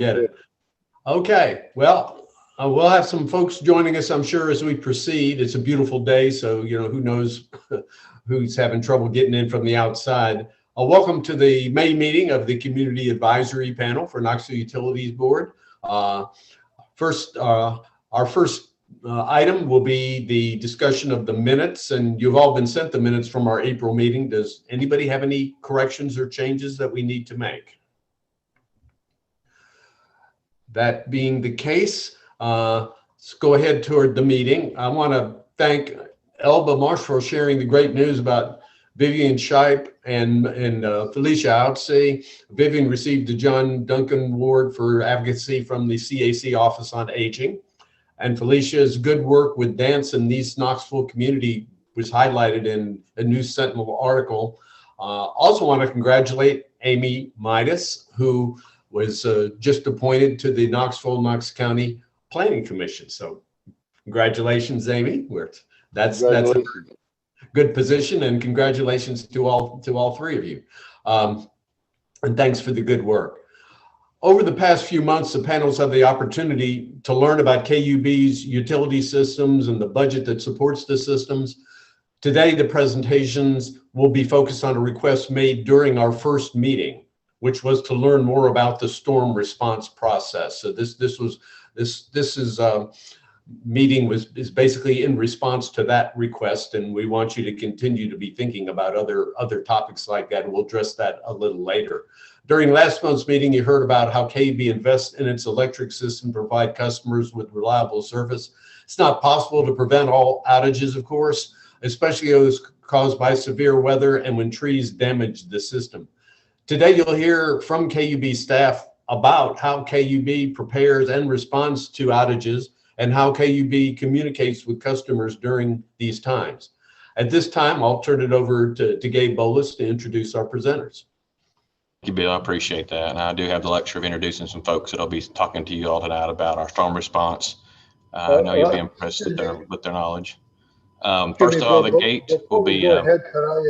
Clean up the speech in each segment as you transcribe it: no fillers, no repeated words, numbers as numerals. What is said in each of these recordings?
Get it. Okay. Well, we'll have some folks joining us, I'm sure, as we proceed. It's a beautiful day, so who knows who's having trouble getting in from the outside. Welcome to the May meeting of the Community Advisory Panel for Knoxville Utilities Board. Our first item will be the discussion of the minutes, and you've all been sent the minutes from our April meeting. Does anybody have any corrections or changes that we need to make? That being the case, let's go ahead toward the meeting. I want to thank Elba Marsh for sharing the great news about Vivian Shipe and Felicia Outsey. Vivian received the John Duncan Award for Advocacy from the CAC Office on Aging. And Felicia's good work with dance in the East Knoxville community was highlighted in a News Sentinel article. Also want to congratulate Amy Midas, who was just appointed to the Knox County Planning Commission. So congratulations, Amy. That's a good position, and congratulations to all three of you. And thanks for the good work. Over the past few months, the panels have the opportunity to learn about KUB's utility systems and the budget that supports the systems. Today, the presentations will be focused on a request made during our first meeting, which was to learn more about the storm response process. So this meeting is basically in response to that request, and we want you to continue to be thinking about other topics like that, and we'll address that a little later. During last month's meeting, you heard about how KUB invests in its electric system to provide customers with reliable service. It's not possible to prevent all outages, of course, especially those caused by severe weather and when trees damage the system. Today, you'll hear from KUB staff about how KUB prepares and responds to outages and how KUB communicates with customers during these times. At this time, I'll turn it over to Gabe Bolus to introduce our presenters. Thank you, Bill. I appreciate that. And I do have the luxury of introducing some folks that'll be talking to you all tonight about our storm response. I know you'll be impressed with their knowledge. First of all, the gate will be. Go ahead. Go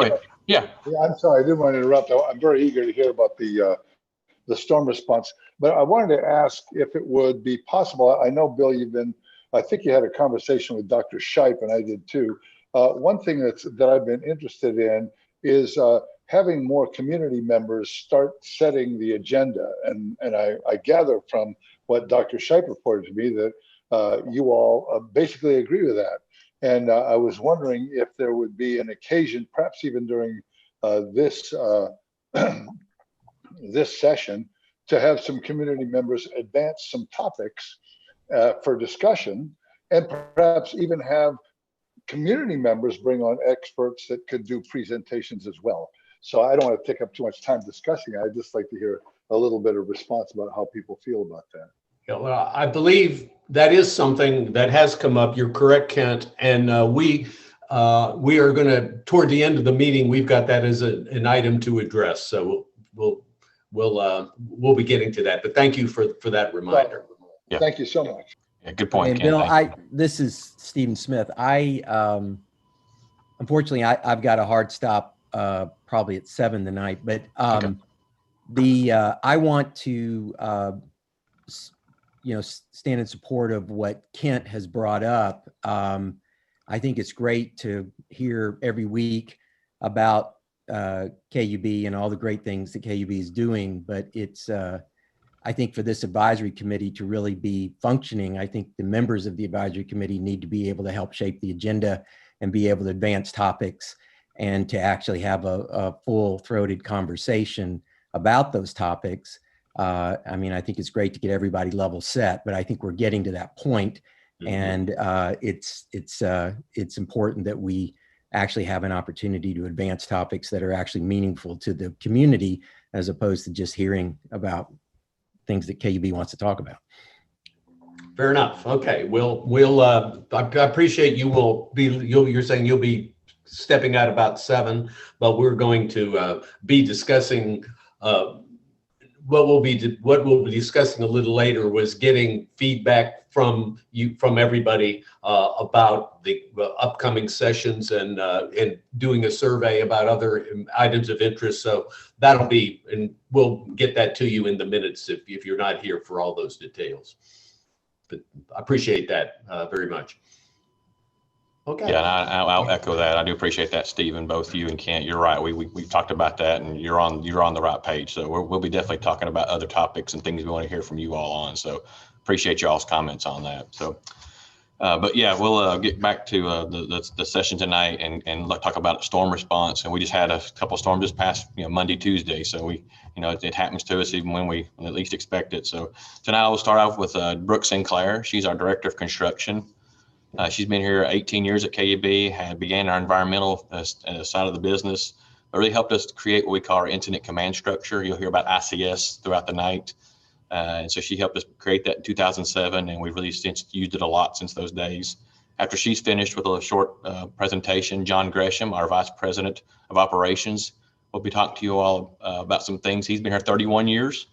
ahead. Yeah. I'm sorry. I didn't want to interrupt. I'm very eager to hear about the storm response. But I wanted to ask if it would be possible. I know, Bill, I think you had a conversation with Dr. Shipe, and I did too. One thing that I've been interested in is having more community members start setting the agenda. And I gather from what Dr. Shipe reported to me that you all basically agree with that. And I was wondering if there would be an occasion, perhaps even during this session, to have some community members advance some topics for discussion, and perhaps even have community members bring on experts that could do presentations as well. So I don't want to take up too much time discussing it. I'd just like to hear a little bit of response about how people feel about that. Yeah, well, I believe that is something that has come up. You're correct, Kent. And we are going to, toward the end of the meeting, we've got that as an item to address. So we'll be getting to that. But thank you for that reminder. Yeah. Thank you so much. Yeah, good point, Ken. Bill, this is Stephen Smith. Unfortunately, I've got a hard stop probably at 7 tonight, but okay. I want to stand in support of what Kent has brought up. I think it's great to hear every week about KUB and all the great things that KUB is doing, but it's I think for this advisory committee to really be functioning, I think the members of the advisory committee need to be able to help shape the agenda and be able to advance topics and to actually have a full-throated conversation about those topics. I mean, I think it's great to get everybody level set, but I think we're getting to that point, and it's important that we actually have an opportunity to advance topics that are actually meaningful to the community, as opposed to just hearing about things that KUB wants to talk about. Fair enough. Okay. I appreciate you're saying you'll be stepping out about 7, but we're going to be discussing what we'll be discussing a little later was getting feedback from everybody about the upcoming sessions and doing a survey about other items of interest. So that'll be, and we'll get that to you in the minutes if you're not here for all those details. But I appreciate that very much. Okay. Yeah, and I'll echo that. I do appreciate that, Stephen, both you and Kent. You're right. We've talked about that, and you're on the right page. So we'll be definitely talking about other topics and things we want to hear from you all on. So appreciate y'all's comments on that. So, but yeah, we'll get back to the session tonight and talk about storm response. And we just had a couple of storms this past Monday, Tuesday. So it happens to us even when we at least expect it. So tonight we'll start off with Brooke Sinclair. She's our Director of Construction. She's been here 18 years at KUB, began our environmental side of the business, but really helped us create what we call our incident command structure. You'll hear about ICS throughout the night. And so she helped us create that in 2007, and we've really since used it a lot since those days. After she's finished with a short presentation, John Gresham, our Vice President of Operations, will be talking to you all about some things. He's been here 31 years,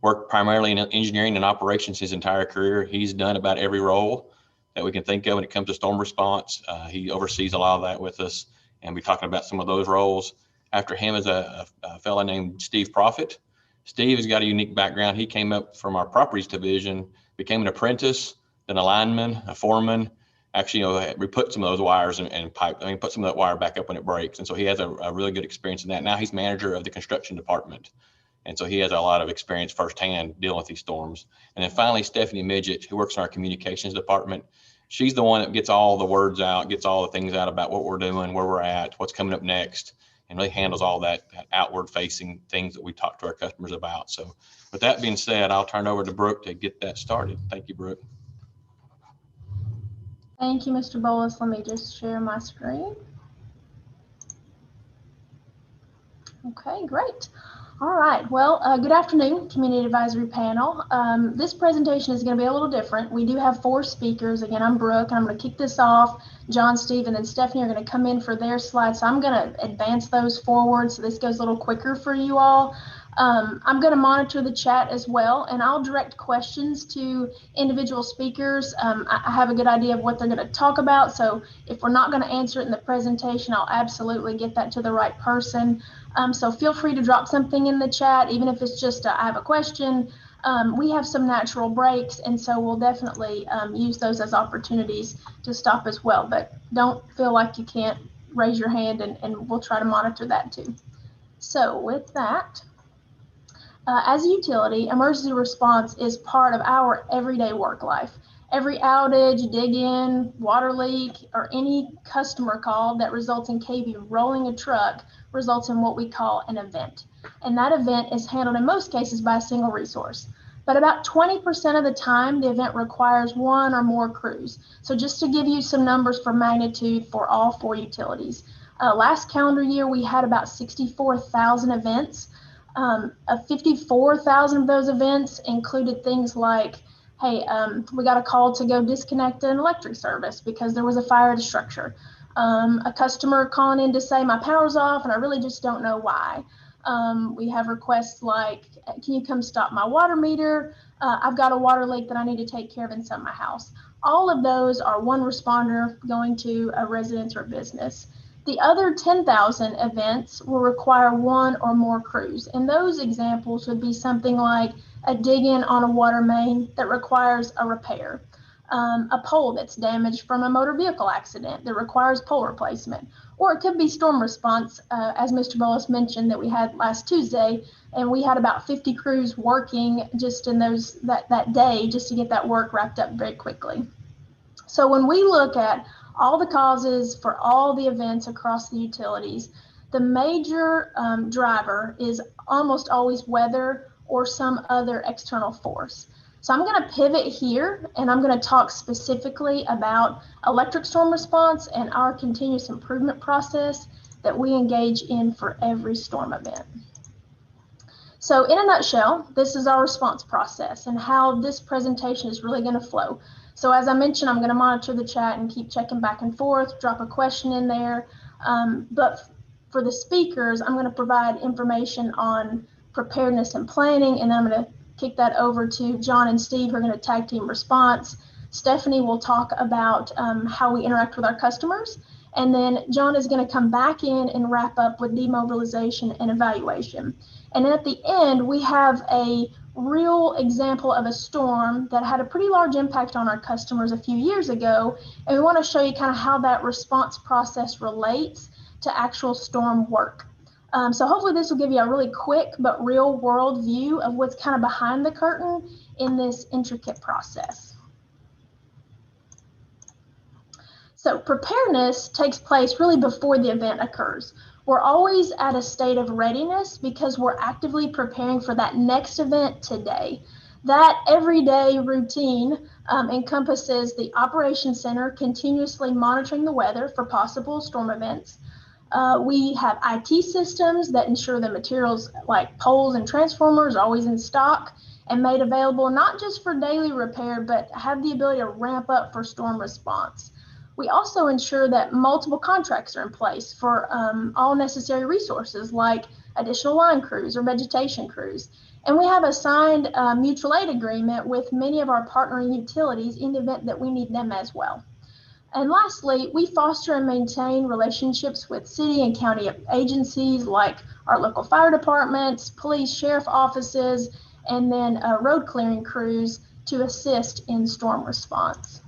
worked primarily in engineering and operations his entire career. He's done about every role that we can think of when it comes to storm response. He oversees a lot of that with us, and we're talking about some of those roles. After him is a fellow named Steve Profit. Steve has got a unique background. He came up from our properties division, became an apprentice, then a lineman, a foreman. Actually, we put some of those wires and pipe. Put some of that wire back up when it breaks. And so he has a really good experience in that. Now he's manager of the construction department. And so he has a lot of experience firsthand dealing with these storms. And then finally, Stephanie Midget, who works in our communications department. She's the one that gets all the words out, gets all the things out about what we're doing, where we're at, what's coming up next, and really handles all that outward facing things that we talk to our customers about. So with that being said, I'll turn it over to Brooke to get that started. Thank you, Brooke. Thank you, Mr. Bolus. Let me just share my screen. Okay, great. All right, well, good afternoon, Community Advisory Panel. This presentation is going to be a little different. We do have 4 speakers. Again, I'm Brooke, and I'm going to kick this off. John, Steve, and then Stephanie are going to come in for their slides. So I'm going to advance those forward so this goes a little quicker for you all. I'm going to monitor the chat as well, and I'll direct questions to individual speakers. I have a good idea of what they're going to talk about, so if we're not going to answer it in the presentation, I'll absolutely get that to the right person. So feel free to drop something in the chat, even if it's just I have a question. We have some natural breaks, and so we'll definitely use those as opportunities to stop as well. But don't feel like you can't raise your hand, and we'll try to monitor that too. So with that, as a utility, emergency response is part of our everyday work life. Every outage, dig-in, water leak, or any customer call that results in KUB rolling a truck results in what we call an event. And that event is handled in most cases by a single resource. But about 20% of the time, the event requires 1 or more crews. So just to give you some numbers for magnitude for all 4 utilities. Last calendar year, we had about 64,000 events. 54,000 of those events included things like, hey, we got a call to go disconnect an electric service because there was a fire at a structure. A customer calling in to say my power's off and I really just don't know why. We have requests like, can you come stop my water meter? I've got a water leak that I need to take care of inside my house. All of those are one responder going to a residence or business. The other 10,000 events will require 1 or more crews. And those examples would be something like a dig-in on a water main that requires a repair, a pole that's damaged from a motor vehicle accident that requires pole replacement, or it could be storm response, as Mr. Bolus mentioned that we had last Tuesday, and we had about 50 crews working just in that day just to get that work wrapped up very quickly. So when we look at all the causes for all the events across the utilities, the major driver is almost always weather or some other external force. So I'm going to pivot here and I'm going to talk specifically about electric storm response and our continuous improvement process that we engage in for every storm event. So in a nutshell, this is our response process and how this presentation is really going to flow. So as I mentioned, I'm going to monitor the chat and keep checking back and forth, drop a question in there. But for the speakers, I'm going to provide information on preparedness and planning, and then I'm going to kick that over to John and Steve, who are going to tag team response. Stephanie will talk about how we interact with our customers, and then John is going to come back in and wrap up with demobilization and evaluation. And then at the end, we have a real example of a storm that had a pretty large impact on our customers a few years ago, and we want to show you kind of how that response process relates to actual storm work. So hopefully this will give you a really quick but real world view of what's kind of behind the curtain in this intricate process. So preparedness takes place really before the event occurs. We're always at a state of readiness because we're actively preparing for that next event today. That everyday routine encompasses the operations center continuously monitoring the weather for possible storm events. We have IT systems that ensure the materials like poles and transformers are always in stock and made available not just for daily repair, but have the ability to ramp up for storm response. We also ensure that multiple contracts are in place for all necessary resources like additional line crews or vegetation crews. And we have a signed mutual aid agreement with many of our partnering utilities in the event that we need them as well. And lastly, we foster and maintain relationships with city and county agencies like our local fire departments, police, sheriff offices, and then road clearing crews to assist in storm response.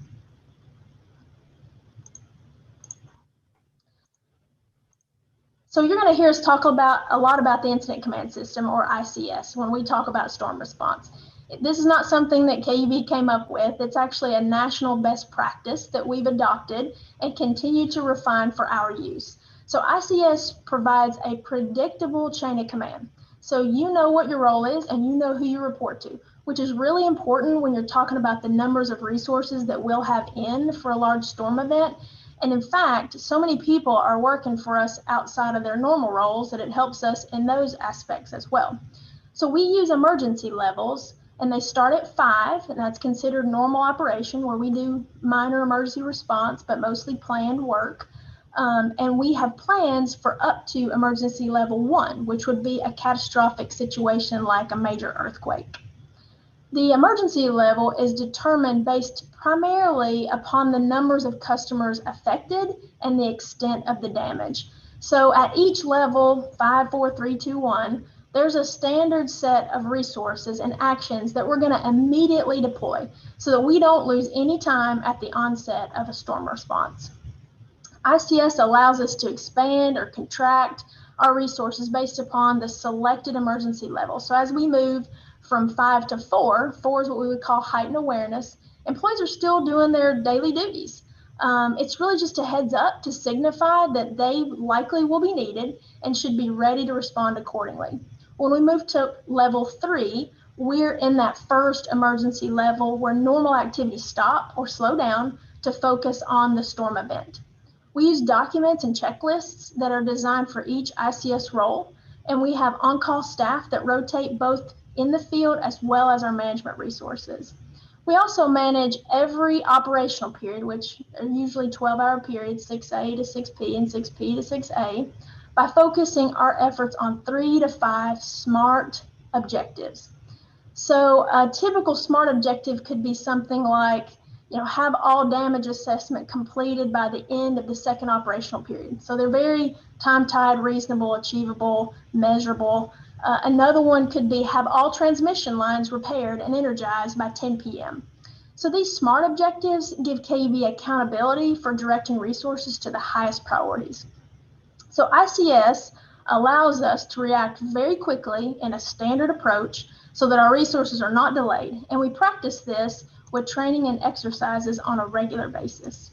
So you're going to hear us talk a lot about the Incident Command System, or ICS, when we talk about storm response. This is not something that KUB came up with. It's actually a national best practice that we've adopted and continue to refine for our use. So ICS provides a predictable chain of command. So you know what your role is and you know who you report to, which is really important when you're talking about the numbers of resources that we'll have in for a large storm event. And in fact, so many people are working for us outside of their normal roles that it helps us in those aspects as well. So we use emergency levels, and they start at 5, and that's considered normal operation where we do minor emergency response, but mostly planned work. And we have plans for up to emergency level 1, which would be a catastrophic situation like a major earthquake. The emergency level is determined based primarily upon the numbers of customers affected and the extent of the damage. So at each level, 5, 4, 3, 2, 1, there's a standard set of resources and actions that we're going to immediately deploy so that we don't lose any time at the onset of a storm response. ICS allows us to expand or contract our resources based upon the selected emergency level. So as we move from 5 to 4, 4 is what we would call heightened awareness. Employees are still doing their daily duties. It's really just a heads up to signify that they likely will be needed and should be ready to respond accordingly. When we move to level 3, we're in that first emergency level where normal activities stop or slow down to focus on the storm event. We use documents and checklists that are designed for each ICS role, and we have on-call staff that rotate both in the field as well as our management resources. We also manage every operational period, which are usually 12-hour periods, 6A to 6P and 6P to 6A, by focusing our efforts on 3 to 5 SMART objectives. So a typical SMART objective could be something like, have all damage assessment completed by the end of the second operational period. So they're very time-tied, reasonable, achievable, measurable. Another one could be have all transmission lines repaired and energized by 10 p.m. So these SMART objectives give KUB accountability for directing resources to the highest priorities. So ICS allows us to react very quickly in a standard approach so that our resources are not delayed. And we practice this with training and exercises on a regular basis.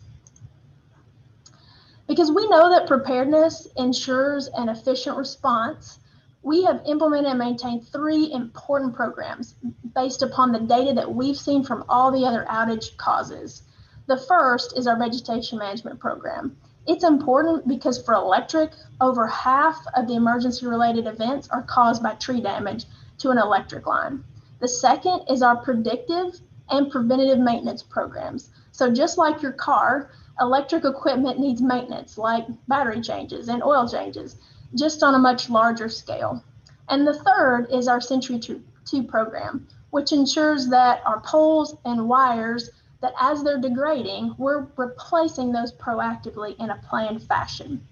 Because we know that preparedness ensures an efficient response, we have implemented and maintained 3 important programs based upon the data that we've seen from all the other outage causes. The first is our vegetation management program. It's important because for electric, over half of the emergency related events are caused by tree damage to an electric line. The second is our predictive and preventative maintenance programs. So just like your car, electric equipment needs maintenance like battery changes and oil changes, just on a much larger scale. And the third is our Century 2 program, which ensures that our poles and wires, that as they're degrading, we're replacing those proactively in a planned fashion.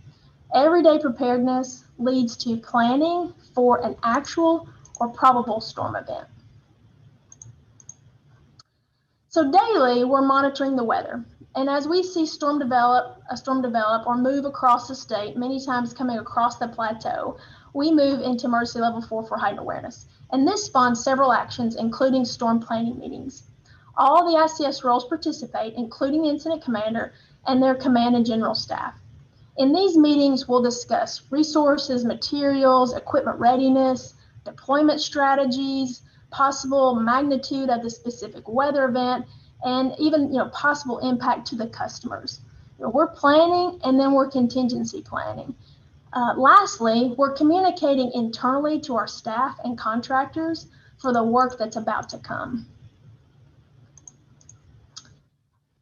Everyday preparedness leads to planning for an actual or probable storm event. So daily, we're monitoring the weather. And as we see a storm develop or move across the state, many times coming across the plateau, we move into emergency level 4 for heightened awareness. And this spawns several actions, including storm planning meetings. All the ICS roles participate, including the incident commander and their command and general staff. In these meetings, we'll discuss resources, materials, equipment readiness, deployment strategies, possible magnitude of the specific weather event, and even possible impact to the customers. We're planning, and then we're contingency planning. Lastly, we're communicating internally to our staff and contractors for the work that's about to come.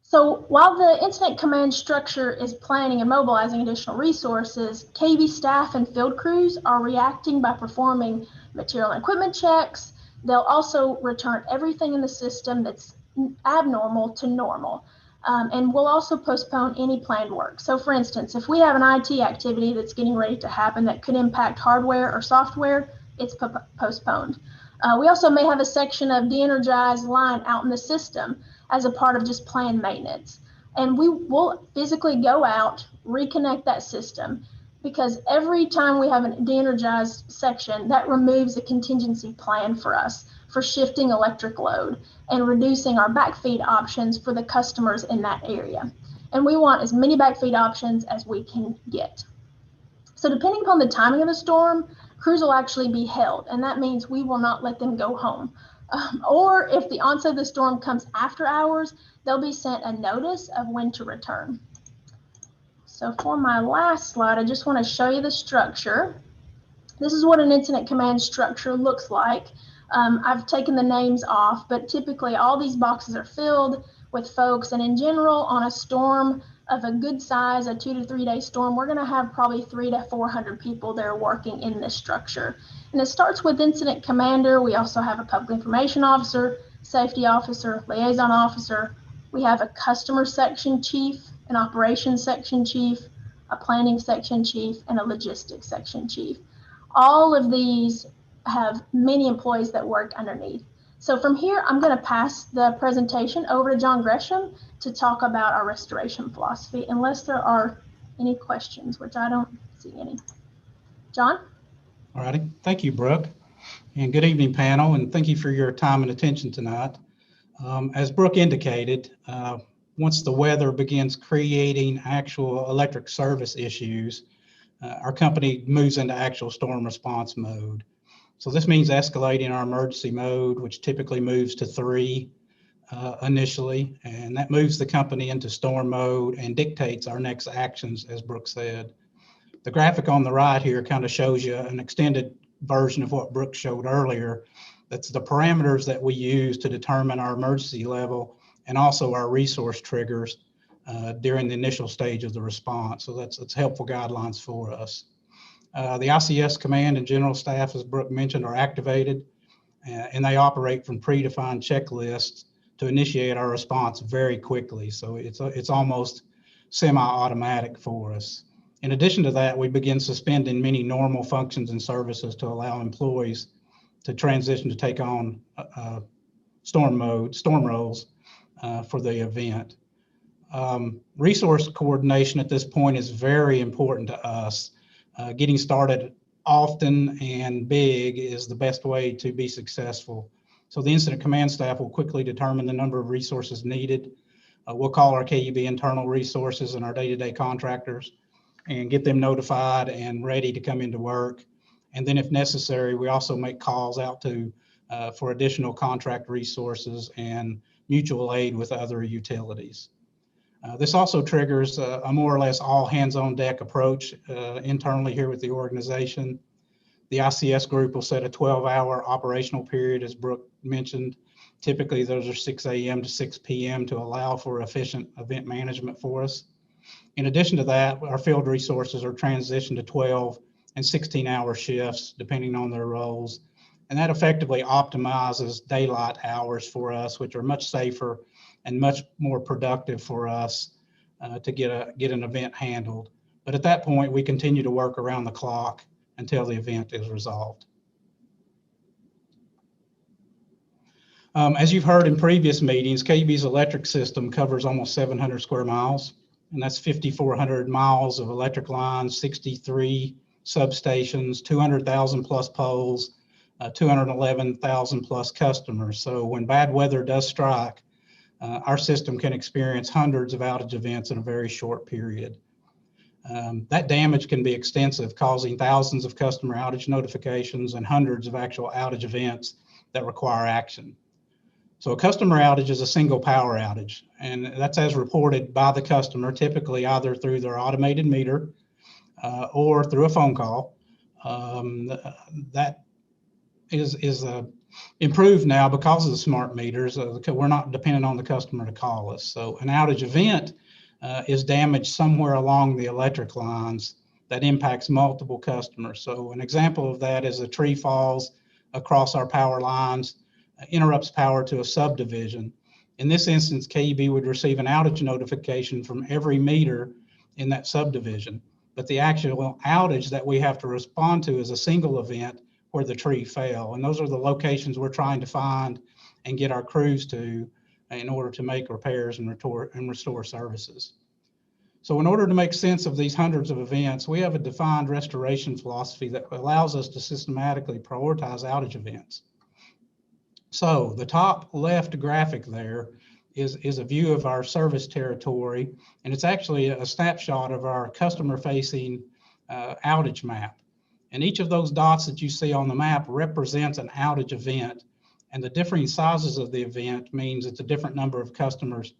So while the incident command structure is planning and mobilizing additional resources, KUB staff and field crews are reacting by performing material and equipment checks. They'll also return everything in the system that's abnormal to normal. And we'll also postpone any planned work. So for instance, if we have an IT activity that's getting ready to happen that could impact hardware or software, it's postponed. We also may have a section of de-energized line out in the system as a part of just planned maintenance. And we will physically go out, reconnect that system, because every time we have an de-energized section, that removes a contingency plan for us for shifting electric load and reducing our backfeed options for the customers in that area. And we want as many backfeed options as we can get. So depending upon the timing of the storm, crews will actually be held, and that means we will not let them go home. Or if the onset of the storm comes after hours, they'll be sent a notice of when to return. So for my last slide, I just want to show you the structure. This is what an incident command structure looks like. I've taken the names off, but typically all these boxes are filled with folks. And in general, on a storm of a good size, a 2 to 3 day storm, we're going to have probably 300 to 400 people that are working in this structure. And it starts with incident commander. We also have a public information officer, safety officer, liaison officer. We have a customer section chief, an operations section chief, a planning section chief, and a logistics section chief. All of these have many employees that work underneath. So from here, I'm going to pass the presentation over to John Gresham to talk about our restoration philosophy, unless there are any questions, which I don't see any. John? All righty. Thank you, Brooke. And good evening, panel, and thank you for your time and attention tonight. As Brooke indicated, once the weather begins creating actual electric service issues, our company moves into actual storm response mode. So this means escalating our emergency mode, which typically moves to 3 initially, and that moves the company into storm mode and dictates our next actions, as Brooke said. The graphic on the right here kind of shows you an extended version of what Brooke showed earlier. That's the parameters that we use to determine our emergency level and also our resource triggers during the initial stage of the response. So that's helpful guidelines for us. The ICS command and general staff, as Brooke mentioned, are activated and they operate from predefined checklists to initiate our response very quickly. So it's almost semi-automatic for us. In addition to that, we begin suspending many normal functions and services to allow employees to transition to take on storm roles for the event. Resource coordination at this point is very important to us. Getting started often and big is the best way to be successful. So the incident command staff will quickly determine the number of resources needed. We'll call our KUB internal resources and our day-to-day contractors and get them notified and ready to come into work. And then if necessary, we also make calls out to for additional contract resources and mutual aid with other utilities. This also triggers a more or less all hands on deck approach internally here with the organization. The ICS group will set a 12-hour operational period, as Brooke mentioned. Typically, those are 6 a.m. to 6 p.m. to allow for efficient event management for us. In addition to that, our field resources are transitioned to 12 and 16-hour shifts, depending on their roles. And that effectively optimizes daylight hours for us, which are much safer and much more productive for us to get an event handled. But at that point, we continue to work around the clock until the event is resolved. As you've heard in previous meetings, KUB's electric system covers almost 700 square miles, and that's 5,400 miles of electric lines, 63 substations, 200,000 plus poles, 211,000 plus customers. So when bad weather does strike, our system can experience hundreds of outage events in a very short period. That damage can be extensive, causing thousands of customer outage notifications and hundreds of actual outage events that require action. So a customer outage is a single power outage, and that's as reported by the customer, typically either through their automated meter or through a phone call. That is improved now because of the smart meters. We're not dependent on the customer to call us. So an outage event is damage somewhere along the electric lines that impacts multiple customers. So an example of that is a tree falls across our power lines, interrupts power to a subdivision. In this instance, KUB would receive an outage notification from every meter in that subdivision. But the actual outage that we have to respond to is a single event where the tree fell. And those are the locations we're trying to find and get our crews to in order to make repairs and restore services. So in order to make sense of these hundreds of events, we have a defined restoration philosophy that allows us to systematically prioritize outage events. So the top left graphic there is a view of our service territory, and it's actually a snapshot of our customer-facing outage map. And each of those dots that you see on the map represents an outage event, and the differing sizes of the event means it's a different number of customers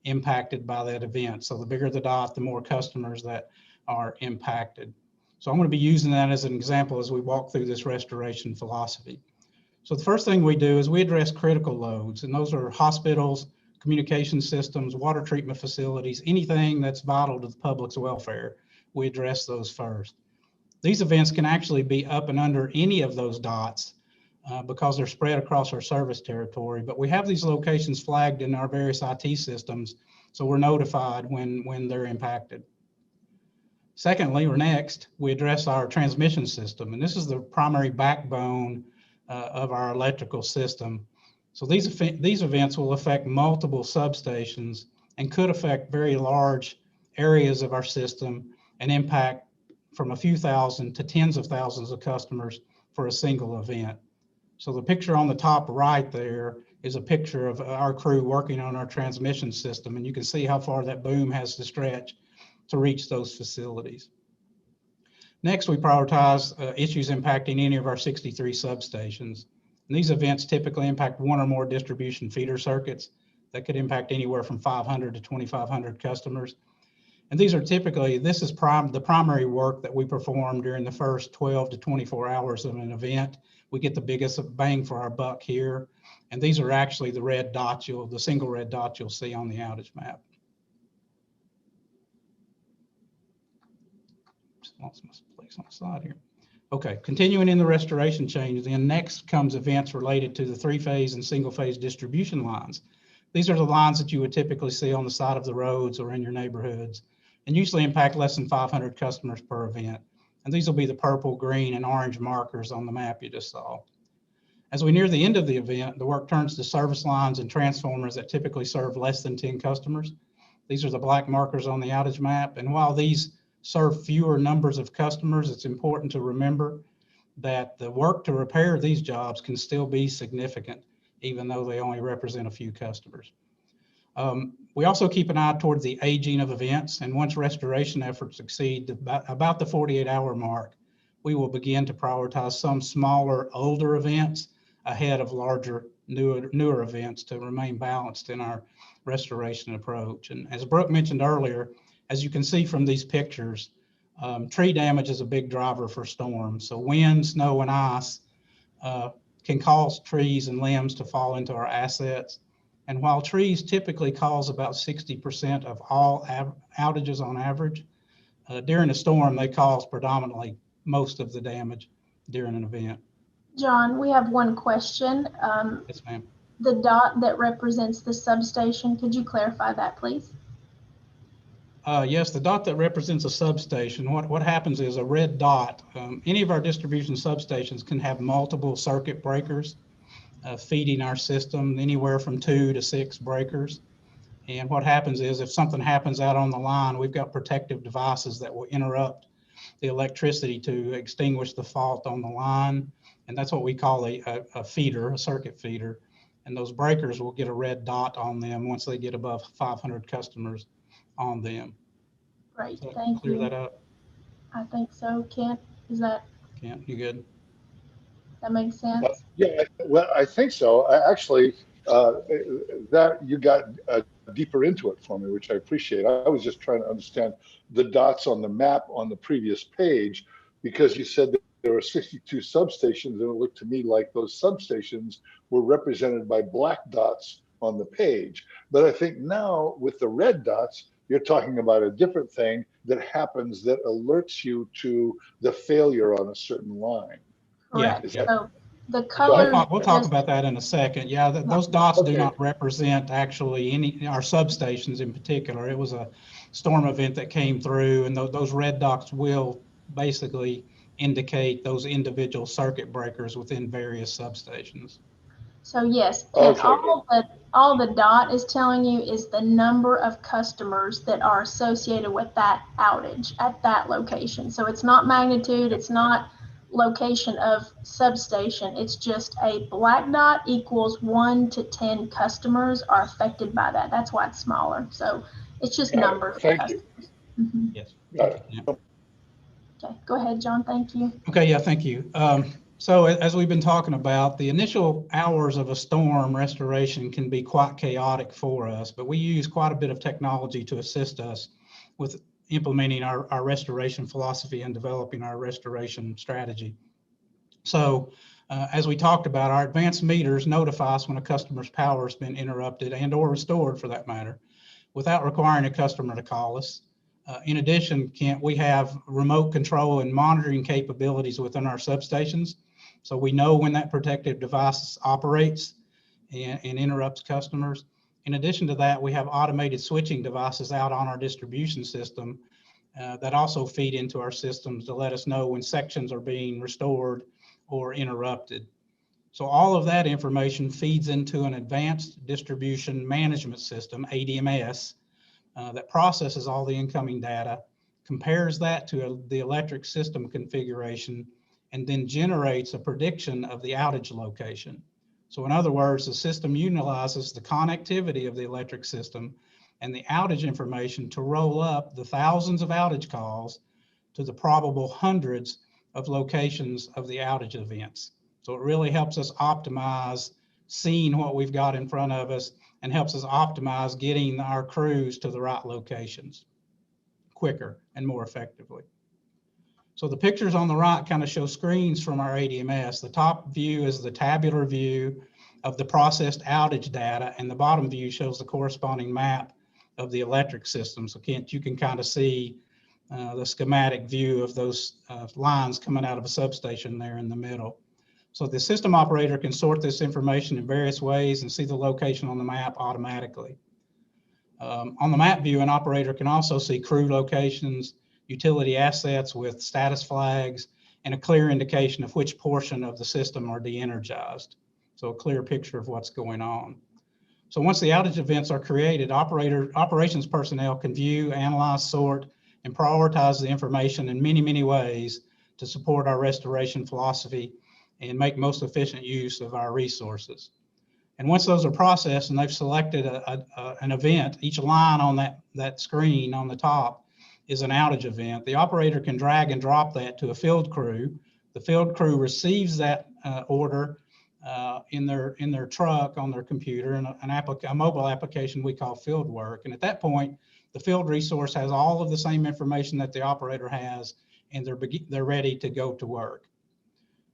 impacted by that event. So the bigger the dot, the more customers that are impacted. So I'm going to be using that as an example as we walk through this restoration philosophy. So the first thing we do is we address critical loads, and those are hospitals, communication systems, water treatment facilities, anything that's vital to the public's welfare. We address those first. These events can actually be up and under any of those dots because they're spread across our service territory, but we have these locations flagged in our various IT systems, so we're notified when they're impacted. Secondly, or next, we address our transmission system, and this is the primary backbone of our electrical system. So these events will affect multiple substations and could affect very large areas of our system and impact from a few thousand to tens of thousands of customers for a single event. So the picture on the top right there is a picture of our crew working on our transmission system, and you can see how far that boom has to stretch to reach those facilities. Next, we prioritize issues impacting any of our 63 substations. And these events typically impact one or more distribution feeder circuits that could impact anywhere from 500 to 2,500 customers. And these are typically, this is the primary work that we perform during the first 12 to 24 hours of an event. We get the biggest bang for our buck here. And these are actually the red dots, the single red dot you'll see on the outage map. Lost my place on the slide here. Okay, continuing in the restoration chain, then next comes events related to the three-phase and single-phase distribution lines. These are the lines that you would typically see on the side of the roads or in your neighborhoods, and usually impact less than 500 customers per event. And these will be the purple, green, and orange markers on the map you just saw. As we near the end of the event, the work turns to service lines and transformers that typically serve less than 10 customers. These are the black markers on the outage map, and while these serve fewer numbers of customers, it's important to remember that the work to repair these jobs can still be significant, even though they only represent a few customers. We also keep an eye towards the aging of events, and once restoration efforts exceed about the 48-hour mark, we will begin to prioritize some smaller, older events ahead of larger, newer events to remain balanced in our restoration approach. And as Brooke mentioned earlier, as you can see from these pictures, tree damage is a big driver for storms. So wind, snow, and ice can cause trees and limbs to fall into our assets. And while trees typically cause about 60% of all outages on average, during a storm, they cause predominantly most of the damage during an event. John, we have one question. Yes, ma'am. The dot that represents the substation, could you clarify that, please? Yes, the dot that represents a substation, what happens is a red dot. Any of our distribution substations can have multiple circuit breakers feeding our system, anywhere from 2 to 6 breakers. And what happens is if something happens out on the line, we've got protective devices that will interrupt the electricity to extinguish the fault on the line. And that's what we call a feeder, a circuit feeder. And those breakers will get a red dot on them once they get above 500 customers on them. Great, So thank clear you. that up. I think so. Kent, is that, Kent, you good? that makes sense? Yeah, well, I think so. I actually, that you got deeper into it for me, which I appreciate. I was just trying to understand the dots on the map on the previous page, because you said that there were 62 substations, and it looked to me like those substations were represented by black dots on the page. But I think now with the red dots, you're talking about a different thing that happens that alerts you to the failure on a certain line. Correct. Yeah. So the color. We'll talk about that in a second. Yeah, those dots do Okay. not represent actually our substations in particular. It was a storm event that came through, and those red dots will basically indicate those individual circuit breakers within various substations. So yes, Kent, Okay. all the dot is telling you is the number of customers that are associated with that outage at that location. So it's not magnitude, it's not location of substation. It's just a black dot equals 1 to 10 customers are affected by that. That's why it's smaller. So it's just numbers of Thank you. customers. Mm-hmm. Yes. Got it. Okay, go ahead, John. Thank you. Okay, yeah, thank you. So as we've been talking about, the initial hours of a storm restoration can be quite chaotic for us, but we use quite a bit of technology to assist us with implementing our restoration philosophy and developing our restoration strategy. So as we talked about, our advanced meters notify us when a customer's power has been interrupted and or restored for that matter, without requiring a customer to call us. In addition, Kent, we have remote control and monitoring capabilities within our substations. So we know when that protective device operates and interrupts customers. In addition to that, we have automated switching devices out on our distribution system that also feed into our systems to let us know when sections are being restored or interrupted. So all of that information feeds into an advanced distribution management system, ADMS, that processes all the incoming data, compares that to the electric system configuration, and then generates a prediction of the outage location. So in other words, the system utilizes the connectivity of the electric system and the outage information to roll up the thousands of outage calls to the probable hundreds of locations of the outage events. So it really helps us optimize seeing what we've got in front of us and helps us optimize getting our crews to the right locations quicker and more effectively. So the pictures on the right kind of show screens from our ADMS. The top view is the tabular view of the processed outage data, and the bottom view shows the corresponding map of the electric system. So Kent, you can kind of see the schematic view of those lines coming out of a substation there in the middle. So the system operator can sort this information in various ways and see the location on the map automatically. On the map view, an operator can also see crew locations, utility assets with status flags, and a clear indication of which portion of the system are de-energized. So a clear picture of what's going on. So once the outage events are created, operations personnel can view, analyze, sort, and prioritize the information in many, many ways to support our restoration philosophy and make most efficient use of our resources. And once those are processed and they've selected an event, each line on that screen on the top is an outage event. The operator can drag and drop that to a field crew. The field crew receives that order in their truck on their computer and a mobile application we call field work. And at that point, the field resource has all of the same information that the operator has, and they're ready to go to work.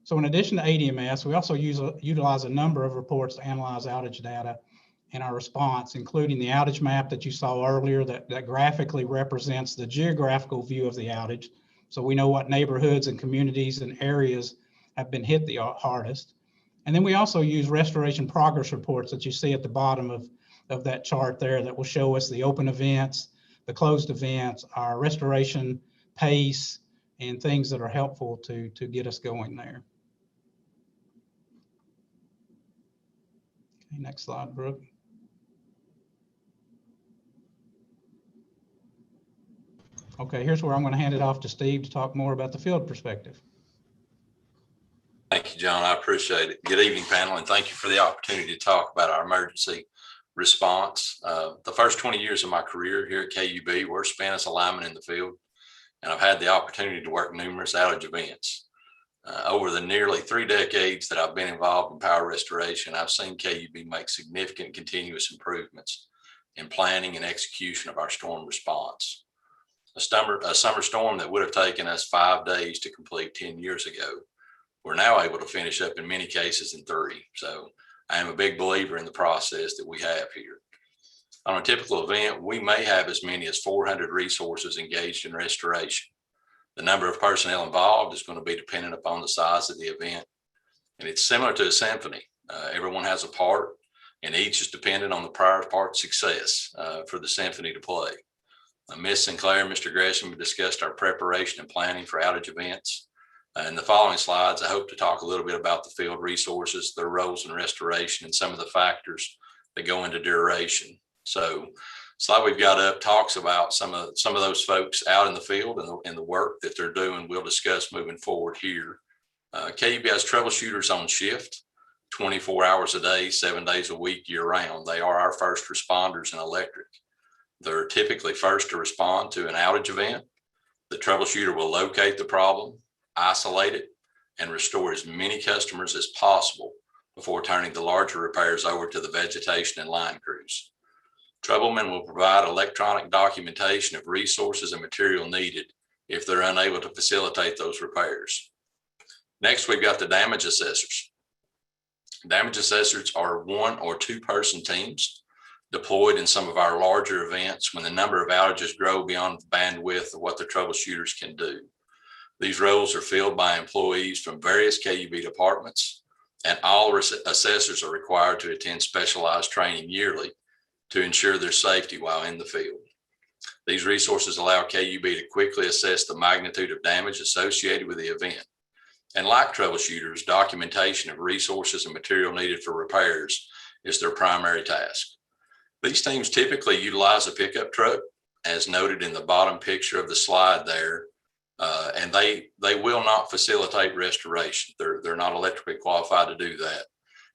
So in addition to ADMS, we also utilize a number of reports to analyze outage data in our response, including the outage map that you saw earlier that graphically represents the geographical view of the outage. So we know what neighborhoods and communities and areas have been hit the hardest. And then we also use restoration progress reports that you see at the bottom of that chart there that will show us the open events, the closed events, our restoration pace, and things that are helpful to get us going there. Okay, next slide, Brooke. Okay, here's where I'm going to hand it off to Steve to talk more about the field perspective. Thank you, John. I appreciate it. Good evening, panel, and thank you for the opportunity to talk about our emergency response. The first 20 years of my career here at KUB were spent as a lineman in the field, and I've had the opportunity to work numerous outage events. Over the nearly 3 decades that I've been involved in power restoration, I've seen KUB make significant continuous improvements in planning and execution of our storm response. A summer storm that would have taken us 5 days to complete 10 years ago, we're now able to finish up in many cases in 3. So I am a big believer in the process that we have here. On a typical event, we may have as many as 400 resources engaged in restoration. The number of personnel involved is going to be dependent upon the size of the event. And it's similar to a symphony. Everyone has a part, and each is dependent on the prior part's success for the symphony to play. Ms. Sinclair and Mr. Gresham discussed our preparation and planning for outage events. In the following slides, I hope to talk a little bit about the field resources, their roles in restoration, and some of the factors that go into duration. So, slide we've got up talks about some of those folks out in the field and the work that they're doing. We'll discuss moving forward here. KUB has troubleshooters on shift, 24 hours a day, 7 days a week, year round. They are our first responders in electric. They're typically first to respond to an outage event. The troubleshooter will locate the problem, isolate it, and restore as many customers as possible before turning the larger repairs over to the vegetation and line crews. Troublemen will provide electronic documentation of resources and material needed if they're unable to facilitate those repairs. Next, we've got the damage assessors. Damage assessors are 1 or 2 person teams deployed in some of our larger events when the number of outages grow beyond the bandwidth of what the troubleshooters can do. These roles are filled by employees from various KUB departments, and all assessors are required to attend specialized training yearly to ensure their safety while in the field. These resources allow KUB to quickly assess the magnitude of damage associated with the event. And like troubleshooters, documentation of resources and material needed for repairs is their primary task. These teams typically utilize a pickup truck, as noted in the bottom picture of the slide there. And they will not facilitate restoration. They're not electrically qualified to do that,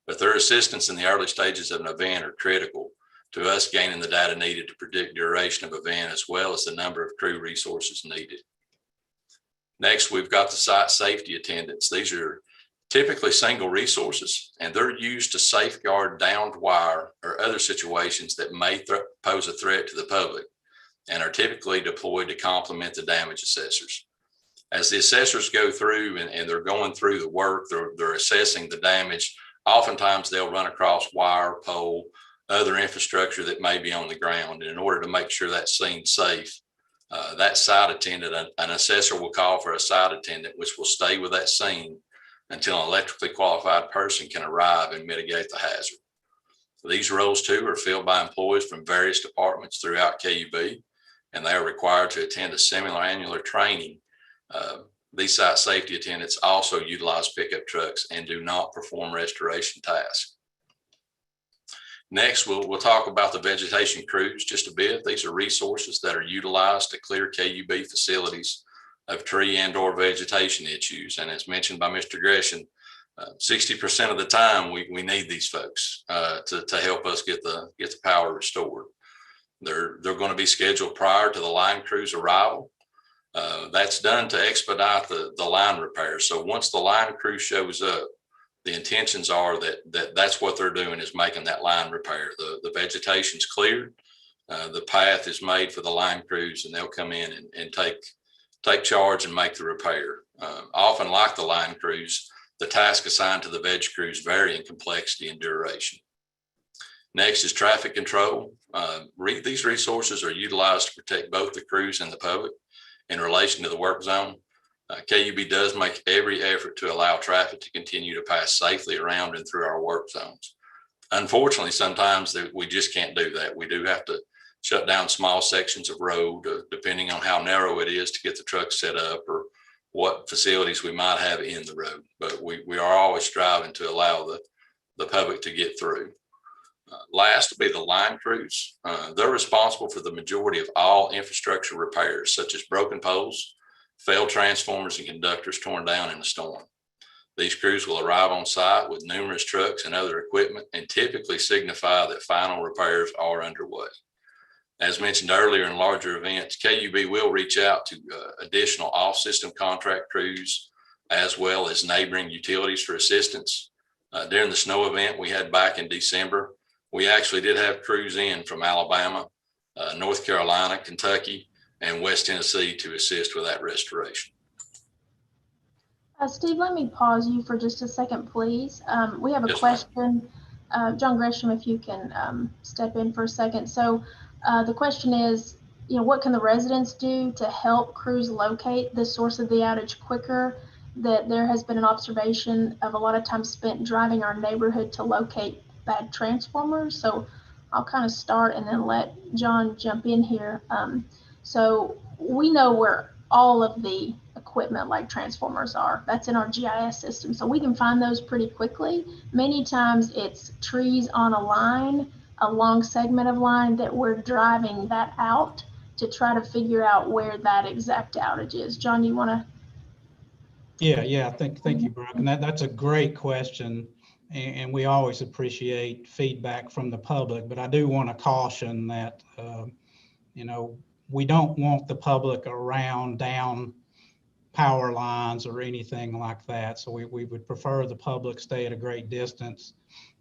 but their assistance in the early stages of an event are critical to us gaining the data needed to predict duration of event, as well as the number of crew resources needed. Next, we've got the site safety attendants. These are typically single resources, and they're used to safeguard downed wire or other situations that may pose a threat to the public, and are typically deployed to complement the damage assessors. As the assessors go through and they're going through the work, they're assessing the damage. Oftentimes they'll run across wire, pole, other infrastructure that may be on the ground. And in order to make sure that scene's safe, that site attendant, an assessor will call for a site attendant, which will stay with that scene until an electrically qualified person can arrive and mitigate the hazard. These roles too are filled by employees from various departments throughout KUB, and they are required to attend a similar annual training. These site safety attendants also utilize pickup trucks and do not perform restoration tasks. Next, we'll talk about the vegetation crews just a bit. These are resources that are utilized to clear KUB facilities of tree and or vegetation issues. And as mentioned by Mr. Gresham, 60% of the time we need these folks to help us get the power restored. They're going to be scheduled prior to the line crew's arrival. That's done to expedite the line repair. So once the line crew shows up, the intentions are that's what they're doing, is making that line repair. The vegetation's cleared, the path is made for the line crews, and they'll come in and take charge and make the repair. Often, like the line crews, the task assigned to the veg crews vary in complexity and duration. Next is traffic control. These resources are utilized to protect both the crews and the public, in relation to the work zone. KUB does make every effort to allow traffic to continue to pass safely around and through our work zones. Unfortunately, sometimes we just can't do that. We do have to shut down small sections of road, depending on how narrow it is, to get the trucks set up or what facilities we might have in the road. But we are always striving to allow the public to get through. Last will be the line crews. They're responsible for the majority of all infrastructure repairs, such as broken poles, failed transformers, and conductors torn down in a storm. These crews will arrive on site with numerous trucks and other equipment and typically signify that final repairs are underway. As mentioned earlier, in larger events, KUB will reach out to additional off-system contract crews as well as neighboring utilities for assistance. During the snow event we had back in December, we actually did have crews in from Alabama, North Carolina, Kentucky, and West Tennessee to assist with that restoration. Steve, let me pause you for just a second, please. We have a question. John Gresham, if you can step in for a second. So the question is, what can the residents do to help crews locate the source of the outage quicker? That there has been an observation of a lot of time spent driving our neighborhood to locate bad transformers. So I'll kind of start and then let John jump in here. So we know where all of the equipment like transformers are. That's in our GIS system. So we can find those pretty quickly. Many times it's trees on a line, a long segment of line that we're driving that out to try to figure out where that exact outage is. John, you want to? Yeah. Thank you, Brooke. And that's a great question. And we always appreciate feedback from the public, but I do want to caution that, we don't want the public around down power lines or anything like that. So we would prefer the public stay at a great distance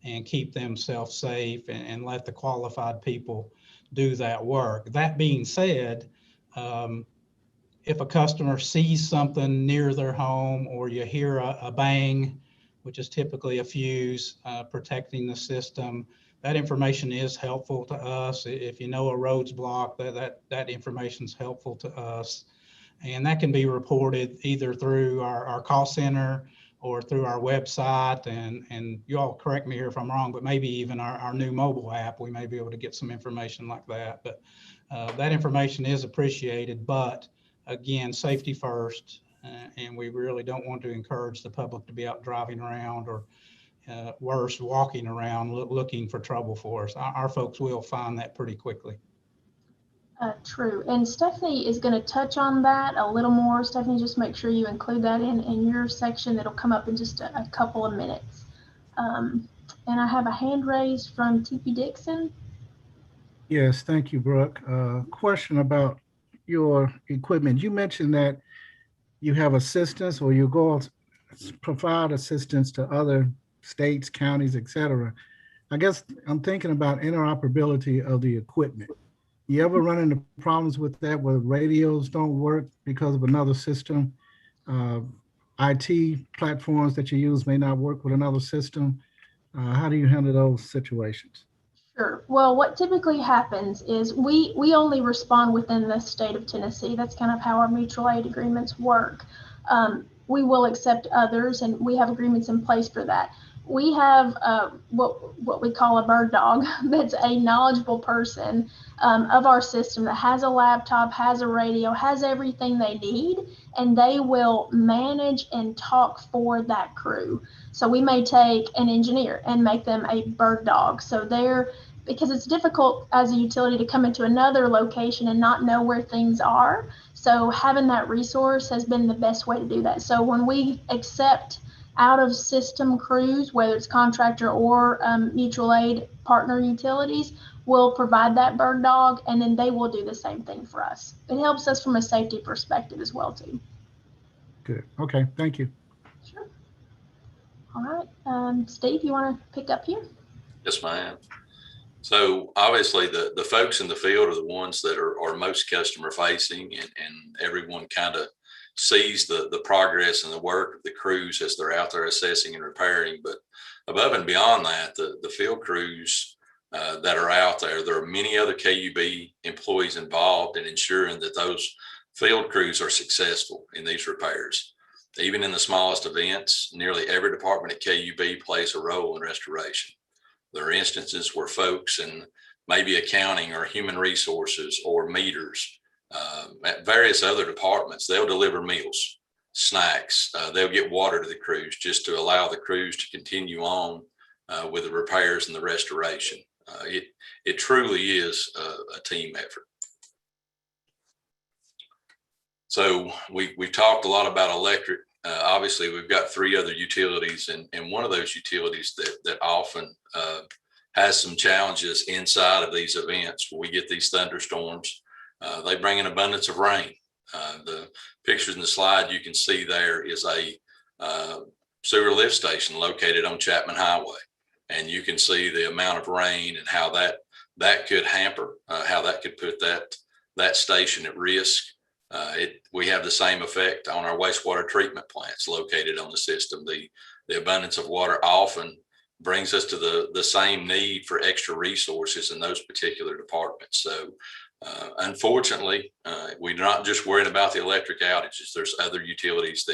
and keep themselves safe and let the qualified people do that work. That being said, if a customer sees something near their home or you hear a bang, which is typically a fuse protecting the system, that information is helpful to us. If you know a road's blocked, that information is helpful to us. And that can be reported either through our call center or through our website. And you all correct me here if I'm wrong, but maybe even our new mobile app, we may be able to get some information like that. But that information is appreciated. But again, safety first. And we really don't want to encourage the public to be out driving around or worse, walking around looking for trouble for us. Our folks will find that pretty quickly. True. And Stephanie is going to touch on that a little more. Stephanie, just make sure you include that in your section. It'll come up in just a couple of minutes. And I have a hand raised from TP Dixon. Yes, thank you, Brooke. Question about your equipment. You mentioned that you have assistance or you go provide assistance to other states, counties, etc. I guess I'm thinking about interoperability of the equipment. You ever run into problems with that where radios don't work because of another system? IT platforms that you use may not work with another system. How do you handle those situations? Sure. Well, what typically happens is we only respond within the state of Tennessee. That's kind of how our mutual aid agreements work. We will accept others, and we have agreements in place for that. We have what we call a bird dog. That's a knowledgeable person of our system that has a laptop, has a radio, has everything they need, and they will manage and talk for that crew. So we may take an engineer and make them a bird dog. So because it's difficult as a utility to come into another location and not know where things are. So having that resource has been the best way to do that. So when we accept out of system crews, whether it's contractor or mutual aid partner utilities, we'll provide that bird dog, and then they will do the same thing for us. It helps us from a safety perspective as well too. Good. Okay. Thank you. Sure. All right. Steve, you want to pick up here? Yes, ma'am. So obviously the folks in the field are the ones that are most customer facing, and everyone kind of sees the progress and the work of the crews as they're out there assessing and repairing. But above and beyond that, the field crews that are out there are many other KUB employees involved in ensuring that those field crews are successful in these repairs. Even in the smallest events, nearly every department at KUB plays a role in restoration. There are instances where folks in maybe accounting or human resources or meters at various other departments, they'll deliver meals, snacks, they'll get water to the crews just to allow the crews to continue on with the repairs and the restoration. It truly is a team effort. So we've talked a lot about electric. Obviously, we've got 3 other utilities, and one of those utilities that often has some challenges inside of these events. When we get these thunderstorms, they bring an abundance of rain. The pictures in the slide you can see there is a sewer lift station located on Chapman Highway, and you can see the amount of rain and how that could hamper, how that could put that station at risk. We have the same effect on our wastewater treatment plants located on the system. The abundance of water often brings us to the same need for extra resources in those particular departments. So unfortunately, we're not just worried about the electric outages. There's other utilities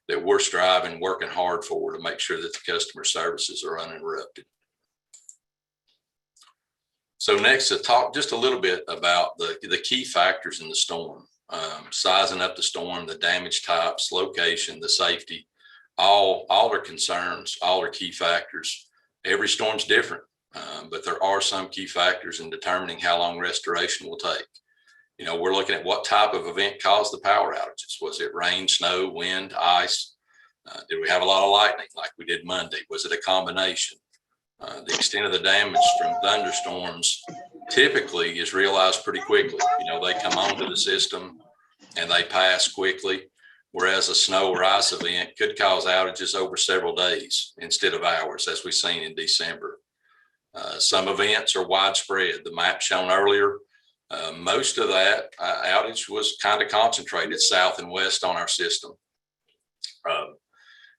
that we're striving, working hard for to make sure that the customer services are uninterrupted. So next, to talk just a little bit about the key factors in the storm. Sizing up the storm, the damage types, location, the safety, all are concerns, all are key factors. Every storm's different, but there are some key factors in determining how long restoration will take. You know, we're looking at what type of event caused the power outages. Was it rain, snow, wind, ice? Did we have a lot of lightning like we did Monday? Was it a combination? The extent of the damage from thunderstorms typically is realized pretty quickly. You know, they come onto the system and they pass quickly, whereas a snow or ice event could cause outages over several days instead of hours, as we've seen in December. Some events are widespread. The map shown earlier, most of that outage was kind of concentrated south and west on our system.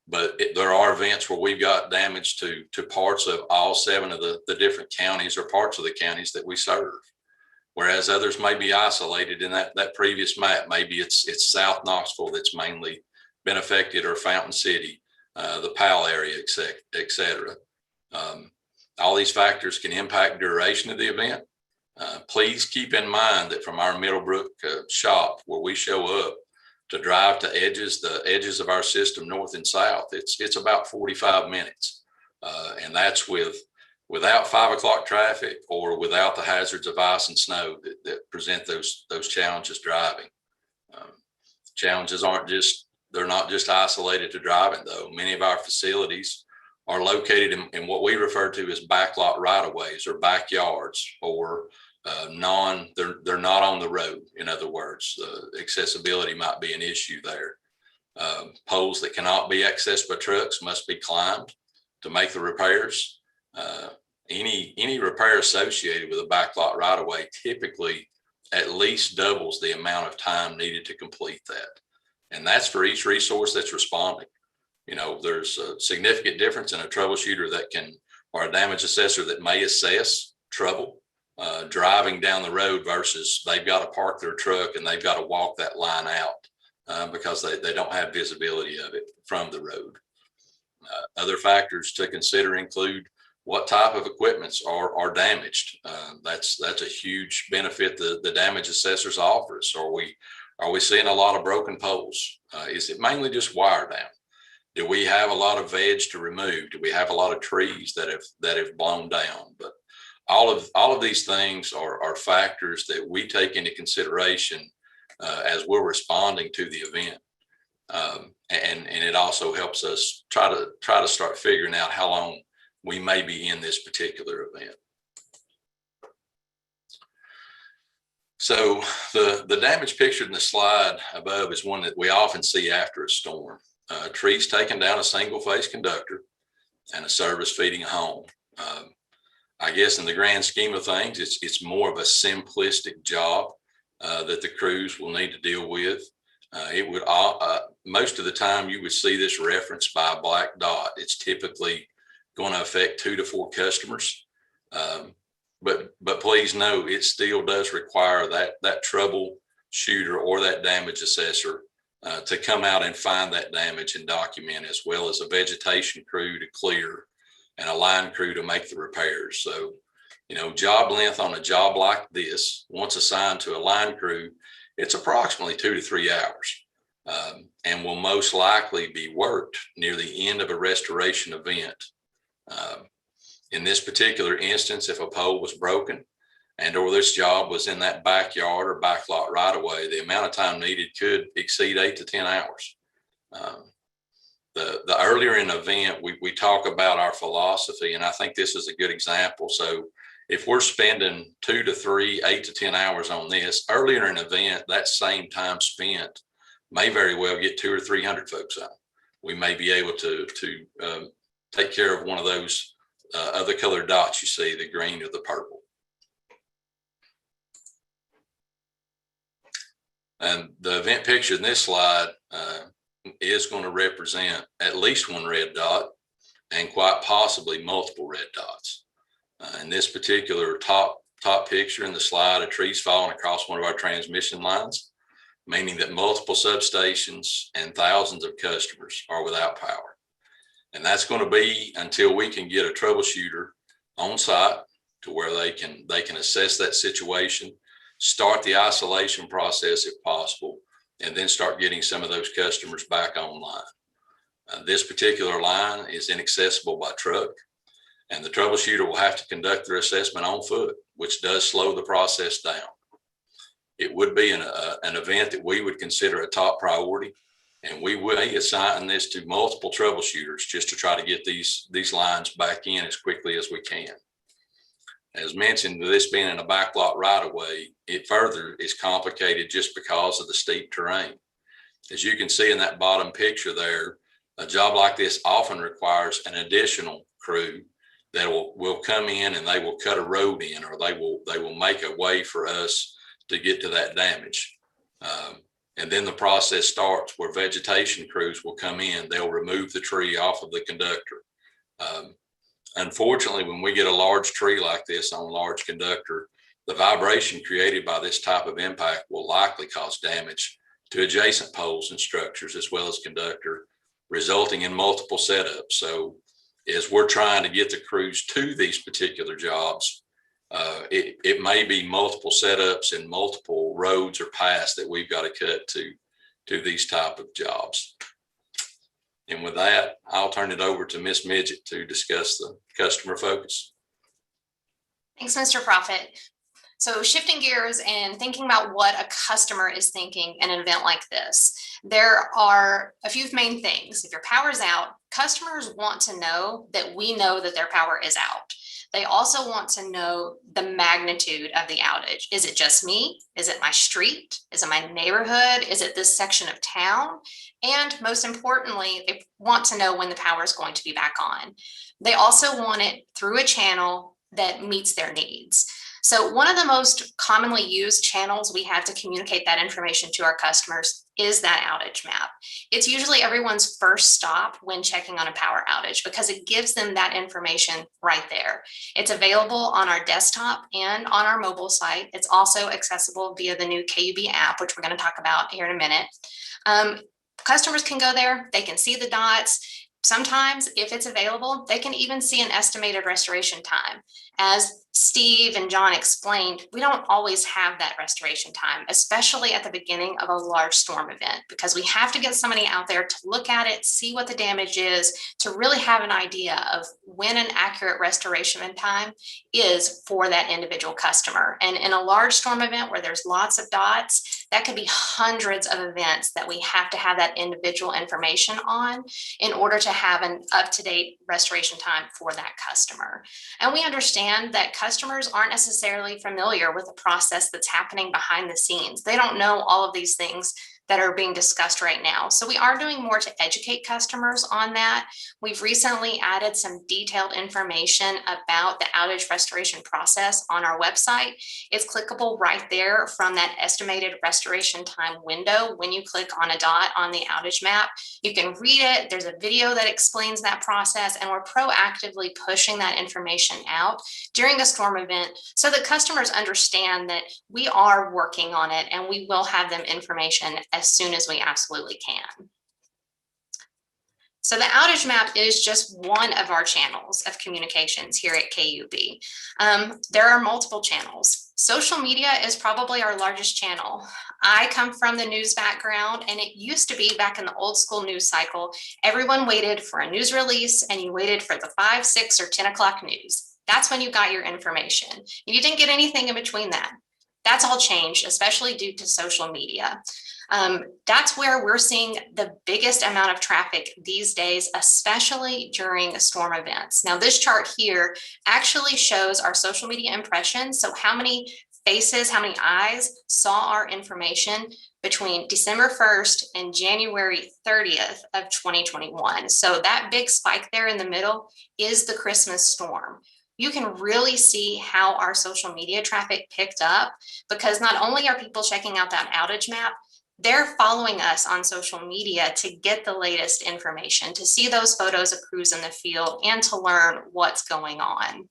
But there are events where we've got damage to parts of all 7 of the different counties or parts of the counties that we serve, whereas others may be isolated in that previous map. Maybe it's South Knoxville that's mainly been affected, or Fountain City, the Powell area, et cetera. All these factors can impact duration of the event. Please keep in mind that from our Middlebrook shop, where we show up to drive to the edges of our system, north and south, it's about 45 minutes. And that's without 5 o'clock traffic or without the hazards of ice and snow that present those challenges driving. Challenges they're not just isolated to driving though. Many of our facilities are located in what we refer to as backlot right-of-ways or backyards, or they're not on the road. In other words, accessibility might be an issue there. Poles that cannot be accessed by trucks must be climbed to make the repairs. Any repair associated with a backlot right-of-way typically at least doubles the amount of time needed to complete that. And that's for each resource that's responding. You know, there's a significant difference in a troubleshooter or a damage assessor that may assess trouble driving down the road versus they've got to park their truck and they've got to walk that line out because they don't have visibility of it from the road. Other factors to consider include what type of equipments are damaged. That's a huge benefit the damage assessors offers. Are we seeing a lot of broken poles? Is it mainly just wire down? Do we have a lot of veg to remove? Do we have a lot of trees that have blown down? But all of these things are factors that we take into consideration as we're responding to the event. And it also helps us try to start figuring out how long we may be in this particular event. So the damage pictured in the slide above is one that we often see after a storm. Trees taking down a single phase conductor and a service feeding a home. I guess in the grand scheme of things, it's more of a simplistic job that the crews will need to deal with. Most of the time you would see this referenced by a black dot. It's typically going to affect 2 to 4 customers. But please know it still does require that shooter or that damage assessor to come out and find that damage and document, as well as a vegetation crew to clear and a line crew to make the repairs. So, you know, job length on a job like this, once assigned to a line crew, it's approximately 2 to 3 hours, and will most likely be worked near the end of a restoration event. In this particular instance, if a pole was broken and or this job was in that backyard or backlot right away, the amount of time needed could exceed 8 to 10 hours. The earlier in an event, we talk about our philosophy, and I think this is a good example. So if we're spending 2 to 3, 8 to 10 hours on this, earlier in an event, that same time spent may very well get 200 or 300 folks out. We may be able to take care of one of those other colored dots you see, the green or the purple. And the event picture in this slide is going to represent at least one red dot and quite possibly multiple red dots. In this particular top picture in the slide, a tree's falling across one of our transmission lines, meaning that multiple substations and thousands of customers are without power. And that's going to be until we can get a troubleshooter on site to where they can assess that situation, start the isolation process if possible, and then start getting some of those customers back online. This particular line is inaccessible by truck, and the troubleshooter will have to conduct their assessment on foot, which does slow the process down. It would be an event that we would consider a top priority, and we would assign this to multiple troubleshooters just to try to get these lines back in as quickly as we can. As mentioned, this being in a backlot right away, it further is complicated just because of the steep terrain. As you can see in that bottom picture there, a job like this often requires an additional crew that will come in and they will cut a road in, or they will make a way for us to get to that damage. And then the process starts where vegetation crews will come in. They'll remove the tree off of the conductor. Unfortunately, when we get a large tree like this on a large conductor, the vibration created by this type of impact will likely cause damage to adjacent poles and structures as well as conductor, resulting in multiple setups. So as we're trying to get the crews to these particular jobs, it may be multiple setups and multiple roads or paths that we've got to cut to these type of jobs. And with that, I'll turn it over to Ms. Midget to discuss the customer focus. Thanks, Mr. Profit. So shifting gears and thinking about what a customer is thinking in an event like this, there are a few main things. If your power is out, customers want to know that we know that their power is out. They also want to know the magnitude of the outage. Is it just me? Is it my street? Is it my neighborhood? Is it this section of town? And most importantly, they want to know when the power is going to be back on. They also want it through a channel that meets their needs. So one of the most commonly used channels we have to communicate that information to our customers is that outage map. It's usually everyone's first stop when checking on a power outage because it gives them that information right there. It's available on our desktop and on our mobile site. It's also accessible via the new KUB app, which we're going to talk about here in a minute. Customers can go there, they can see the dots. Sometimes, if it's available, they can even see an estimated restoration time. As Steve and John explained, we don't always have that restoration time, especially at the beginning of a large storm event, because we have to get somebody out there to look at it, see what the damage is, to really have an idea of when an accurate restoration time is for that individual customer. And in a large storm event where there's lots of dots, that could be hundreds of events that we have to have that individual information on in order to have an up-to-date restoration time for that customer. And we understand that customers aren't necessarily familiar with the process that's happening behind the scenes. They don't know all of these things that are being discussed right now. So we are doing more to educate customers on that. We've recently added some detailed information about the outage restoration process on our website. It's clickable right there from that estimated restoration time window. When you click on a dot on the outage map, you can read it. There's a video that explains that process, and we're proactively pushing that information out during a storm event so that customers understand that we are working on it and we will have them information as soon as we absolutely can. So the outage map is just one of our channels of communications here at KUB. There are multiple channels. Social media is probably our largest channel. I come from the news background, and it used to be back in the old school news cycle, everyone waited for a news release and you waited for the 5, 6, or 10 o'clock news. That's when you got your information. You didn't get anything in between that. That's all changed, especially due to social media. That's where we're seeing the biggest amount of traffic these days, especially during storm events. Now, this chart here actually shows our social media impressions. So how many faces, how many eyes saw our information between December 1st and January 30th of 2021. So that big spike there in the middle is the Christmas storm. You can really see how our social media traffic picked up, because not only are people checking out that outage map, they're following us on social media to get the latest information, to see those photos of crews in the field, and to learn what's going on.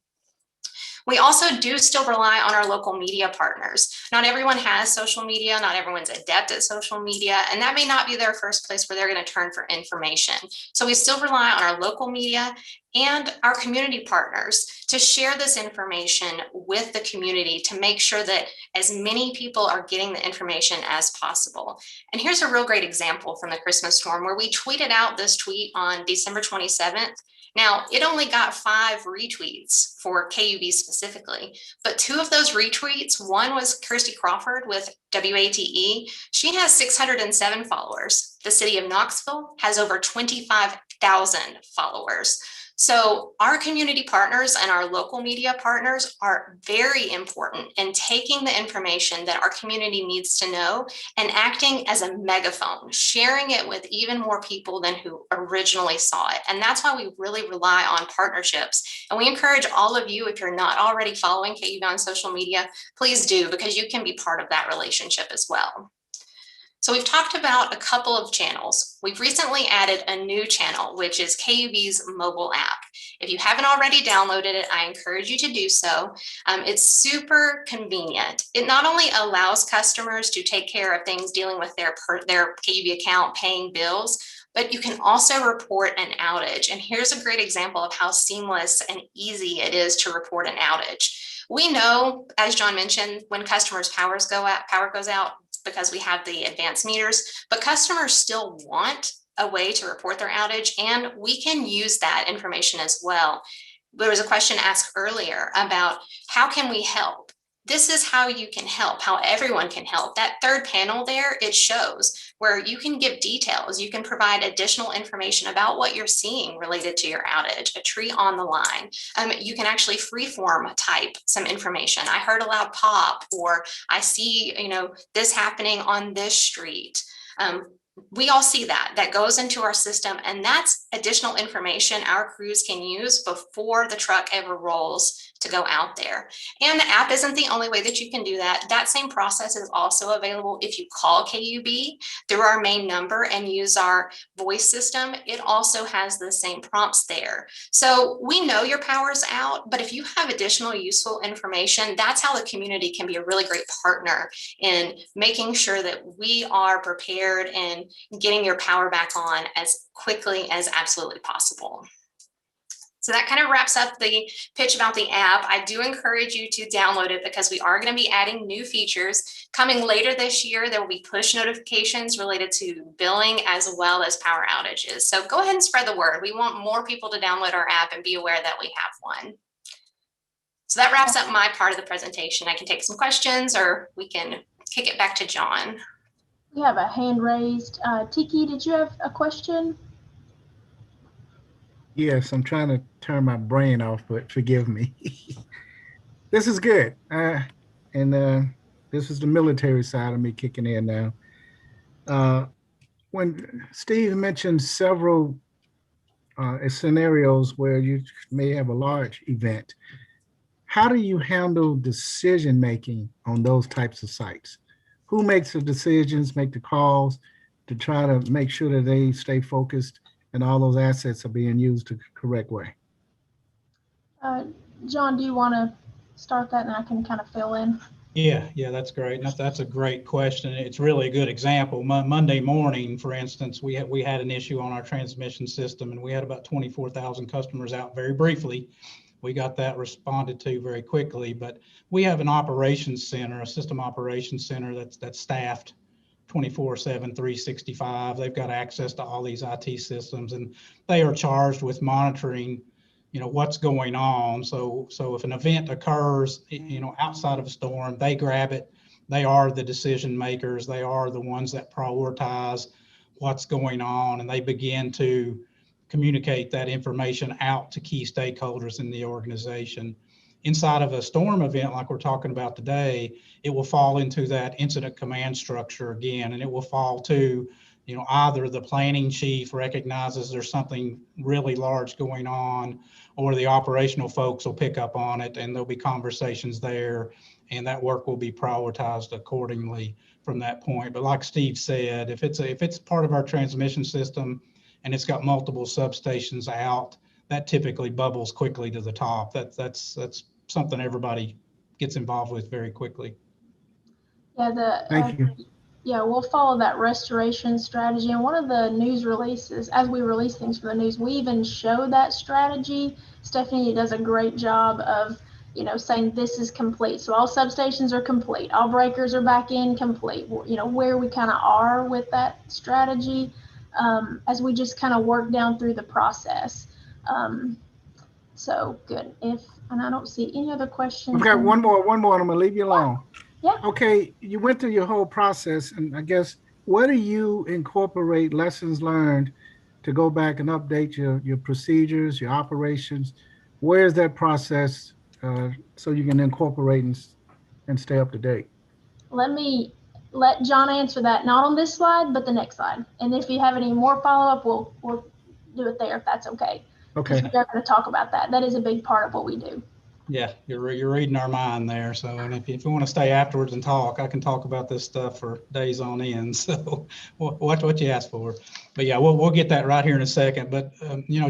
We also do still rely on our local media partners. Not everyone has social media, not everyone's adept at social media, and that may not be their first place where they're going to turn for information. So we still rely on our local media and our community partners to share this information with the community to make sure that as many people are getting the information as possible. And here's a real great example from the Christmas storm where we tweeted out this tweet on December 27th. Now, it only got 5 retweets for KUB specifically, but 2 of those retweets, one was Kirsty Crawford with WATE. She has 607 followers. The city of Knoxville has over 25,000 followers. So our community partners and our local media partners are very important in taking the information that our community needs to know and acting as a megaphone, sharing it with even more people than who originally saw it. And that's why we really rely on partnerships. And we encourage all of you, if you're not already following KUB on social media, please do, because you can be part of that relationship as well. So we've talked about a couple of channels. We've recently added a new channel, which is KUB's mobile app. If you haven't already downloaded it, I encourage you to do so. It's super convenient. It not only allows customers to take care of things dealing with their KUB account, paying bills, but you can also report an outage. And here's a great example of how seamless and easy it is to report an outage. We know, as John mentioned, when customers' power goes out, because we have the advanced meters, but customers still want a way to report their outage, and we can use that information as well. There was a question asked earlier about how can we help? This is how you can help, how everyone can help. That third panel there, it shows where you can give details. You can provide additional information about what you're seeing related to your outage, a tree on the line. You can actually freeform type some information. I heard a loud pop, or I see, this happening on this street. We all see that goes into our system, and that's additional information our crews can use before the truck ever rolls to go out there. And the app isn't the only way that you can do that. That same process is also available if you call KUB through our main number and use our voice system. It also has the same prompts there. So we know your power's out, but if you have additional useful information, that's how the community can be a really great partner in making sure that we are prepared and getting your power back on as quickly as absolutely possible. So that kind of wraps up the pitch about the app. I do encourage you to download it because we are going to be adding new features. Coming later this year, there will be push notifications related to billing as well as power outages. So go ahead and spread the word. We want more people to download our app and be aware that we have one. So that wraps up my part of the presentation. I can take some questions, or we can kick it back to John. We have a hand raised. Tiki, did you have a question? Yes, I'm trying to turn my brain off, but forgive me. This is good. This is the military side of me kicking in now. When Steve mentioned several scenarios where you may have a large event, how do you handle decision making on those types of sites? Who makes the decisions, make the calls to try to make sure that they stay focused and all those assets are being used the correct way? John, do you want to start that, and I can kind of fill in? Yeah, that's great. That's a great question. It's really a good example. Monday morning, for instance, we had an issue on our transmission system, and we had about 24,000 customers out very briefly. We got that responded to very quickly, but we have an operations center, a system operations center that's staffed 24/7, 365. They've got access to all these IT systems, and they are charged with monitoring, what's going on. So if an event occurs, outside of a storm, they grab it. They are the decision makers. They are the ones that prioritize what's going on, and they begin to communicate that information out to key stakeholders in the organization. Inside of a storm event like we're talking about today, it will fall into that incident command structure again, and it will fall to, either the planning chief recognizes there's something really large going on, or the operational folks will pick up on it, and there'll be conversations there, and that work will be prioritized accordingly from that point. But like Steve said, if it's part of our transmission system and it's got multiple substations out, that typically bubbles quickly to the top. That's something everybody gets involved with very quickly. Yeah, Thank you. Yeah, we'll follow that restoration strategy. And one of the news releases, as we release things for the news, we even show that strategy. Stephanie does a great job of, saying this is complete. So all substations are complete. All breakers are back in complete. Where we kind of are with that strategy, as we just kind of work down through the process. So good. And I don't see any other questions. I've got one more, and I'm gonna leave you alone. Yeah. Okay, you went through your whole process, and I guess, where do you incorporate lessons learned to go back and update your procedures, your operations? Where is that process so you can incorporate and stay up to date? Let me let John answer that, not on this slide, but the next slide. And if you have any more follow-up, we'll do it there if that's okay. Okay. We're going to talk about that. That is a big part of what we do. Yeah, you're reading our mind there. So, and if you want to stay afterwards and talk, I can talk about this stuff for days on end. So, watch what you ask for. But yeah, we'll get that right here in a second. But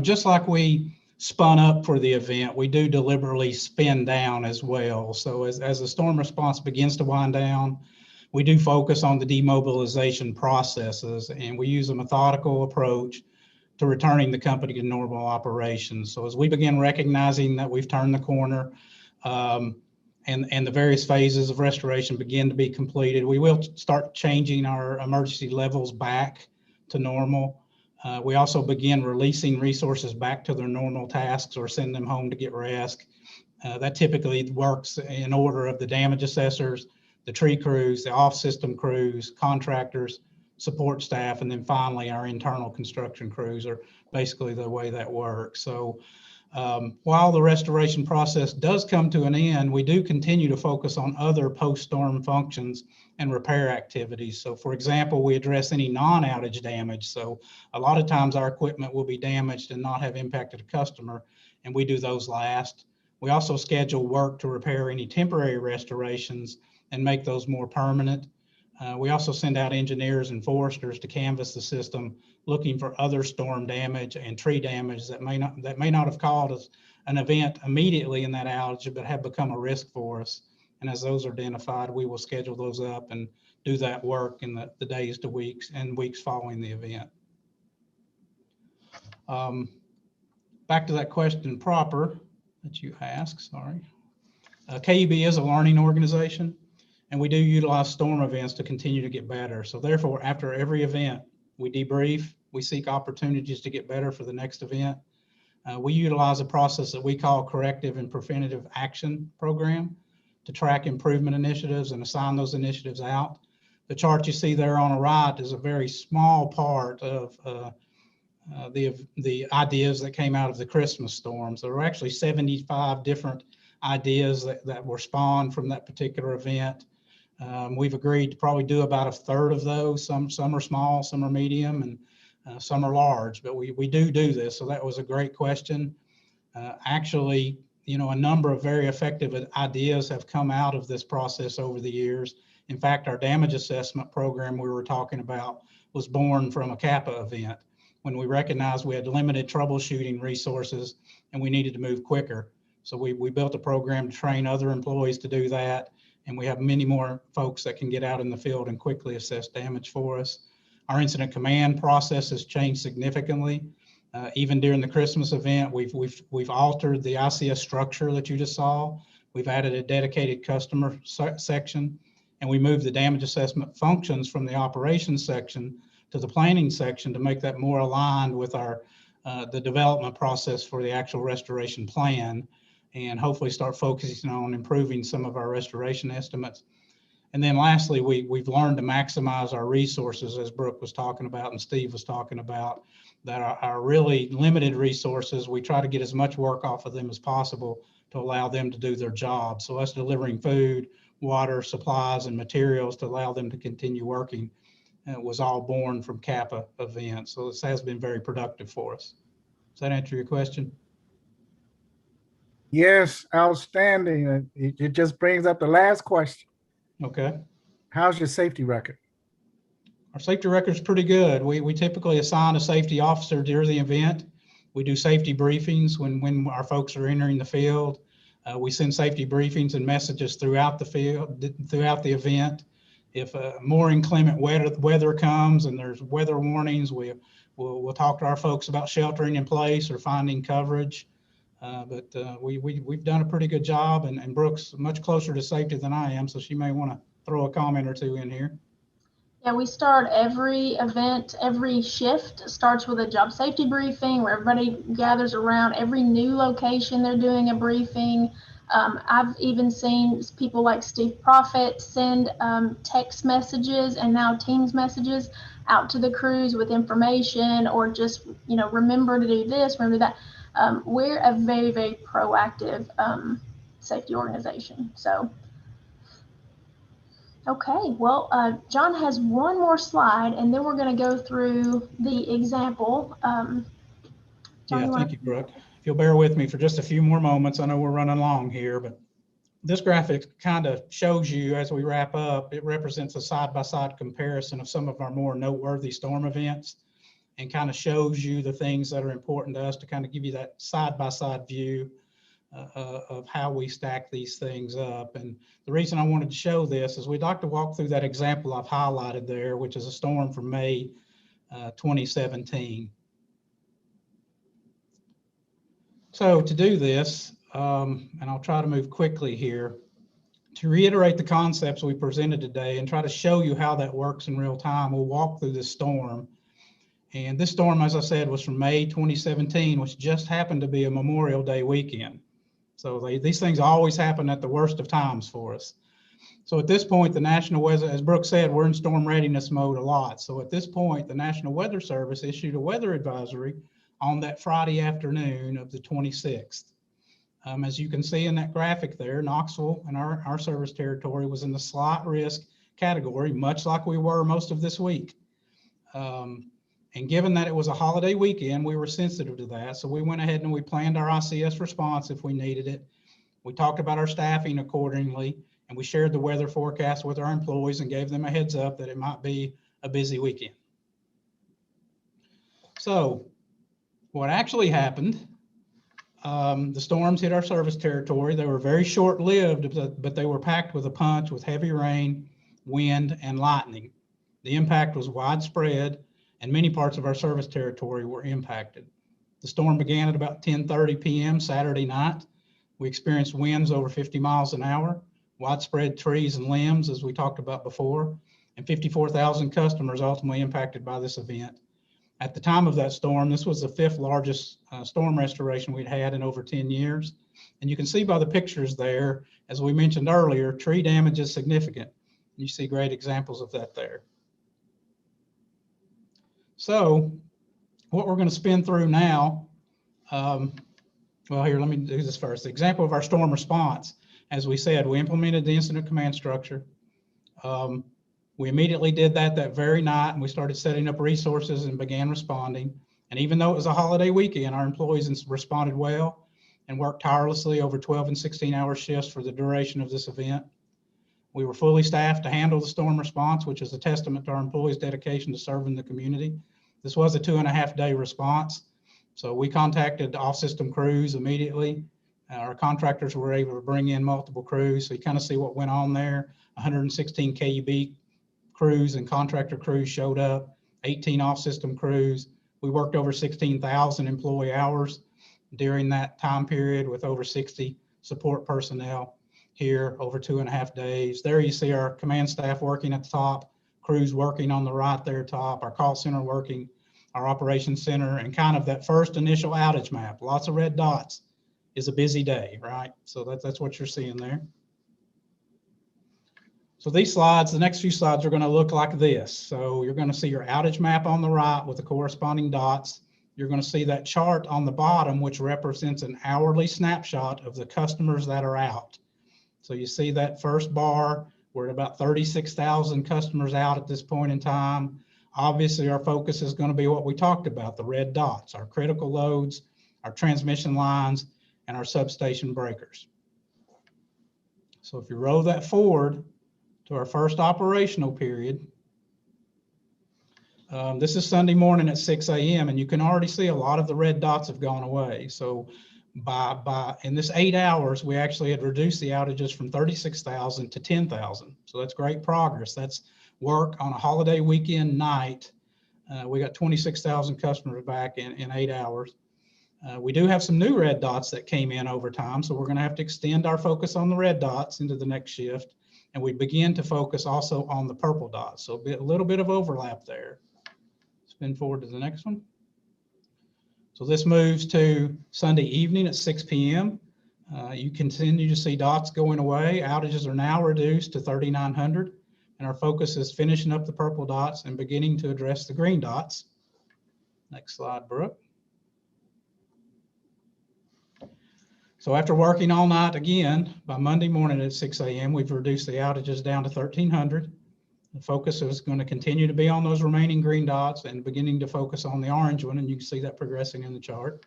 just like we spun up for the event, we do deliberately spin down as well. So as the storm response begins to wind down, we do focus on the demobilization processes, and we use a methodical approach to returning the company to normal operations. So as we begin recognizing that we've turned the corner, and the various phases of restoration begin to be completed, we will start changing our emergency levels back to normal. We also begin releasing resources back to their normal tasks or send them home to get rest. That typically works in order of the damage assessors, the tree crews, the off-system crews, contractors, support staff, and then finally our internal construction crews are basically the way that works. So while the restoration process does come to an end, we do continue to focus on other post-storm functions and repair activities. So for example, we address any non-outage damage. So a lot of times our equipment will be damaged and not have impacted a customer, and we do those last. We also schedule work to repair any temporary restorations and make those more permanent. We also send out engineers and foresters to canvass the system, looking for other storm damage and tree damage that may not have caused an event immediately in that outage, but have become a risk for us. And as those are identified, we will schedule those up and do that work in the days to weeks and weeks following the event. Back to that question proper that you asked, sorry. KUB is a learning organization, and we do utilize storm events to continue to get better. So therefore, after every event, we debrief, we seek opportunities to get better for the next event. We utilize a process that we call corrective and preventative action program to track improvement initiatives and assign those initiatives out. The chart you see there on the right is a very small part of the ideas that came out of the Christmas storms. There were actually 75 different ideas that were spawned from that particular event. We've agreed to probably do about a third of those. Some are small, some are medium, and some are large, but we do this. So that was a great question. Actually, you know, a number of very effective ideas have come out of this process over the years. In fact, our damage assessment program we were talking about was born from a Kappa event when we recognized we had limited troubleshooting resources and we needed to move quicker. So we built a program to train other employees to do that. And we have many more folks that can get out in the field and quickly assess damage for us. Our incident command process has changed significantly. Even during the Christmas event, we've altered the ICS structure that you just saw. We've added a dedicated customer section, and we moved the damage assessment functions from the operations section to the planning section to make that more aligned with our the development process for the actual restoration plan, and hopefully start focusing on improving some of our restoration estimates. And then lastly, we've learned to maximize our resources, as Brooke was talking about and Steve was talking about, that are really limited resources. We try to get as much work off of them as possible to allow them to do their job. So us delivering food, water, supplies, and materials to allow them to continue working was all born from Kappa events. So this has been very productive for us. Does that answer your question? Yes, outstanding. It just brings up the last question. Okay. How's your safety record? Our safety record is pretty good. We typically assign a safety officer during the event. We do safety briefings when our folks are entering the field. We send safety briefings and messages throughout the field, throughout the event. If more inclement weather comes and there's weather warnings, we'll talk to our folks about sheltering in place or finding coverage. But we've done a pretty good job, and Brooke's much closer to safety than I am, so she may want to throw a comment or two in here. Yeah, we start every event, every shift starts with a job safety briefing where everybody gathers around. Every new location, they're doing a briefing. I've even seen people like Steve Profit send text messages and now Teams messages out to the crews with information, or just, you know, remember to do this, remember that. We're a very, very proactive safety organization. So. Okay, well, John has one more slide, and then we're going to go through the example. John, yeah, thank you, Brooke. If you'll bear with me for just a few more moments, I know we're running long here, but this graphic kind of shows you, as we wrap up, it represents a side-by-side comparison of some of our more noteworthy storm events, and kind of shows you the things that are important to us to kind of give you that side-by-side view of how we stack these things up. And the reason I wanted to show this is we'd like to walk through that example I've highlighted there, which is a storm from May 2017. So to do this, and I'll try to move quickly here, to reiterate the concepts we presented today and try to show you how that works in real time, we'll walk through this storm. And this storm, as I said, was from May 2017, which just happened to be a Memorial Day weekend. So these things always happen at the worst of times for us. So at this point, the National Weather, as Brooke said, we're in storm readiness mode a lot. So at this point, the National Weather Service issued a weather advisory on that Friday afternoon of the 26th. As you can see in that graphic there, Knoxville and our service territory was in the slight risk category, much like we were most of this week. And given that it was a holiday weekend, we were sensitive to that. So we went ahead and we planned our ICS response if we needed it. We talked about our staffing accordingly, and we shared the weather forecast with our employees and gave them a heads up that it might be a busy weekend. So what actually happened, the storms hit our service territory. They were very short-lived, but they were packed with a punch with heavy rain, wind, and lightning. The impact was widespread, and many parts of our service territory were impacted. The storm began at about 10:30 p.m. Saturday night. We experienced winds over 50 miles an hour, widespread trees and limbs, as we talked about before, and 54,000 customers ultimately impacted by this event. At the time of that storm, this was the 5th largest storm restoration we'd had in over 10 years. And you can see by the pictures there, as we mentioned earlier, tree damage is significant. You see great examples of that there. So what we're going to spin through now, well, here, let me do this first. The example of our storm response. As we said, we implemented the incident command structure. We immediately did that very night, and we started setting up resources and began responding. And even though it was a holiday weekend, our employees responded well and worked tirelessly over 12 and 16-hour shifts for the duration of this event. We were fully staffed to handle the storm response, which is a testament to our employees' dedication to serving the community. This was a 2.5-day response. So we contacted off-system crews immediately. Our contractors were able to bring in multiple crews. So you kind of see what went on there. 116 KUB crews and contractor crews showed up, 18 off-system crews. We worked over 16,000 employee hours during that time period with over 60 support personnel here over 2.5 days. There you see our command staff working at the top, crews working on the right there top, our call center working, our operations center, and kind of that first initial outage map. Lots of red dots is a busy day, right? So that's what you're seeing there. So these slides, the next few slides are going to look like this. So you're going to see your outage map on the right with the corresponding dots. You're going to see that chart on the bottom, which represents an hourly snapshot of the customers that are out. So you see that first bar, we're at about 36,000 customers out at this point in time. Obviously, our focus is going to be what we talked about, the red dots, our critical loads, our transmission lines, and our substation breakers. So if you roll that forward to our first operational period, this is Sunday morning at 6 a.m. and you can already see a lot of the red dots have gone away. So in this 8 hours, we actually had reduced the outages from 36,000 to 10,000. So that's great progress. That's work on a holiday weekend night. We got 26,000 customers back in 8 hours. We do have some new red dots that came in over time. So we're going to have to extend our focus on the red dots into the next shift. And we begin to focus also on the purple dots. So a little bit of overlap there. Spin forward to the next one. So this moves to Sunday evening at 6 p.m. You continue to see dots going away. Outages are now reduced to 3,900. And our focus is finishing up the purple dots and beginning to address the green dots. Next slide, Brooke. So after working all night again, by Monday morning at 6 a.m., we've reduced the outages down to 1,300. The focus is going to continue to be on those remaining green dots and beginning to focus on the orange one, and you can see that progressing in the chart.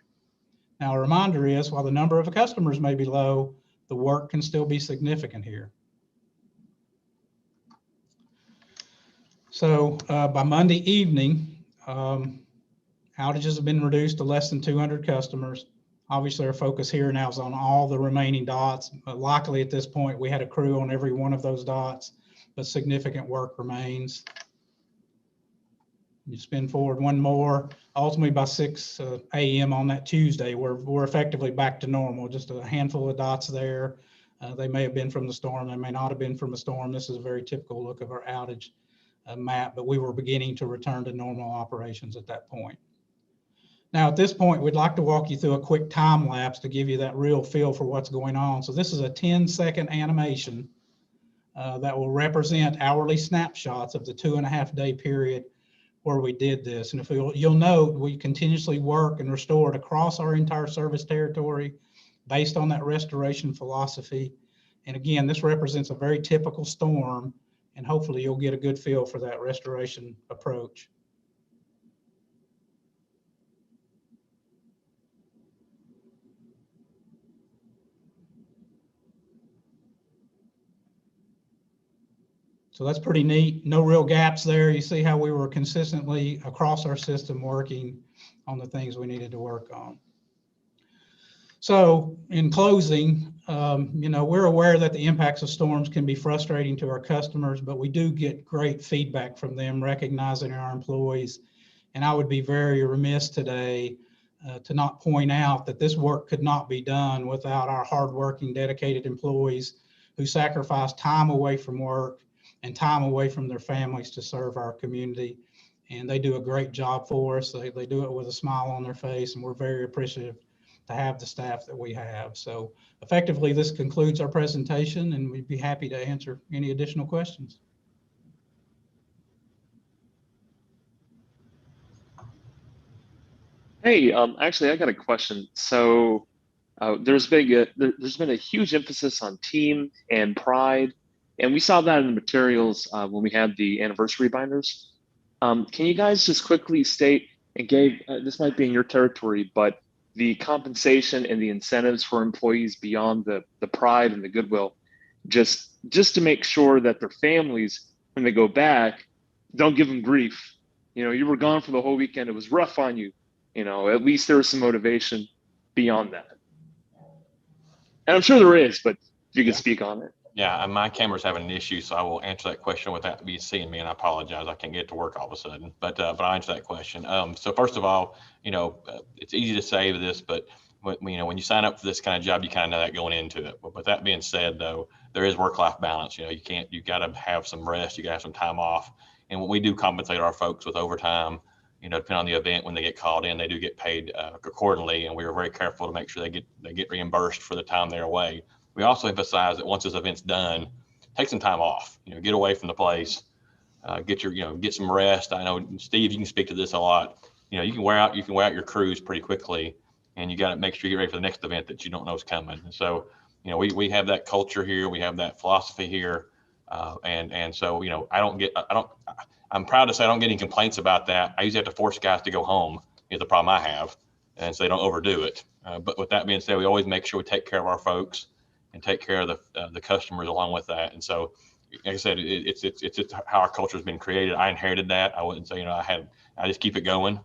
Now, a reminder is, while the number of customers may be low, the work can still be significant here. So by Monday evening, outages have been reduced to less than 200 customers. Obviously, our focus here now is on all the remaining dots. Likely at this point, we had a crew on every one of those dots, but significant work remains. You spin forward one more. Ultimately, by 6 a.m. on that Tuesday, we're effectively back to normal. Just a handful of dots there. They may have been from the storm. They may not have been from the storm. This is a very typical look of our outage map, but we were beginning to return to normal operations at that point. Now, at this point, we'd like to walk you through a quick time lapse to give you that real feel for what's going on. So this is a 10-second animation that will represent hourly snapshots of the 2.5-day period where we did this. And if you'll note, we continuously work and restore it across our entire service territory based on that restoration philosophy. And again, this represents a very typical storm, and hopefully you'll get a good feel for that restoration approach. So that's pretty neat. No real gaps there. You see how we were consistently across our system working on the things we needed to work on. So in closing, we're aware that the impacts of storms can be frustrating to our customers, but we do get great feedback from them, recognizing our employees. And I would be very remiss today to not point out that this work could not be done without our hardworking, dedicated employees who sacrifice time away from work and time away from their families to serve our community. And they do a great job for us. They do it with a smile on their face, and we're very appreciative to have the staff that we have. So effectively, this concludes our presentation, and we'd be happy to answer any additional questions. Hey, actually, I got a question. So there's been a huge emphasis on team and pride And we saw that in the materials when we had the anniversary binders. Can you guys just quickly state, and Gabe, this might be in your territory, but the compensation and the incentives for employees beyond the pride and the goodwill, just to make sure that their families, when they go back, don't give them grief. You know, you were gone for the whole weekend. It was rough on you. You know, at least there was some motivation beyond that. And I'm sure there is, but if you could speak on it. Yeah, and my camera's having an issue, so I will answer that question without you seeing me, and I apologize. I can't get to work all of a sudden, but I'll answer that question. So first of all, you know, it's easy to say this, but when you sign up for this kind of job, you kind of know that going into it. But with that being said, though, there is work-life balance. You know, you got to have some rest, you got to have some time off, and when we do compensate our folks with overtime, you know, depending on the event, when they get called in, they do get paid accordingly, and we are very careful to make sure they get reimbursed for the time they're away. We also emphasize that once this event's done, take some time off, you know, get away from the place, get some rest. I know, Steve, you can speak to this a lot. You know, you can wear out your crews pretty quickly, and you got to make sure you get ready for the next event that you don't know is coming. And so, you know, we have that culture here, we have that philosophy here. And so, you know, I'm proud to say I don't get any complaints about that. I usually have to force guys to go home is the problem I have, and so they don't overdo it. But with that being said, we always make sure we take care of our folks and take care of the customers along with that. And so, like I said, it's how our culture has been created. I inherited that. I wouldn't say, you know, I just keep it going.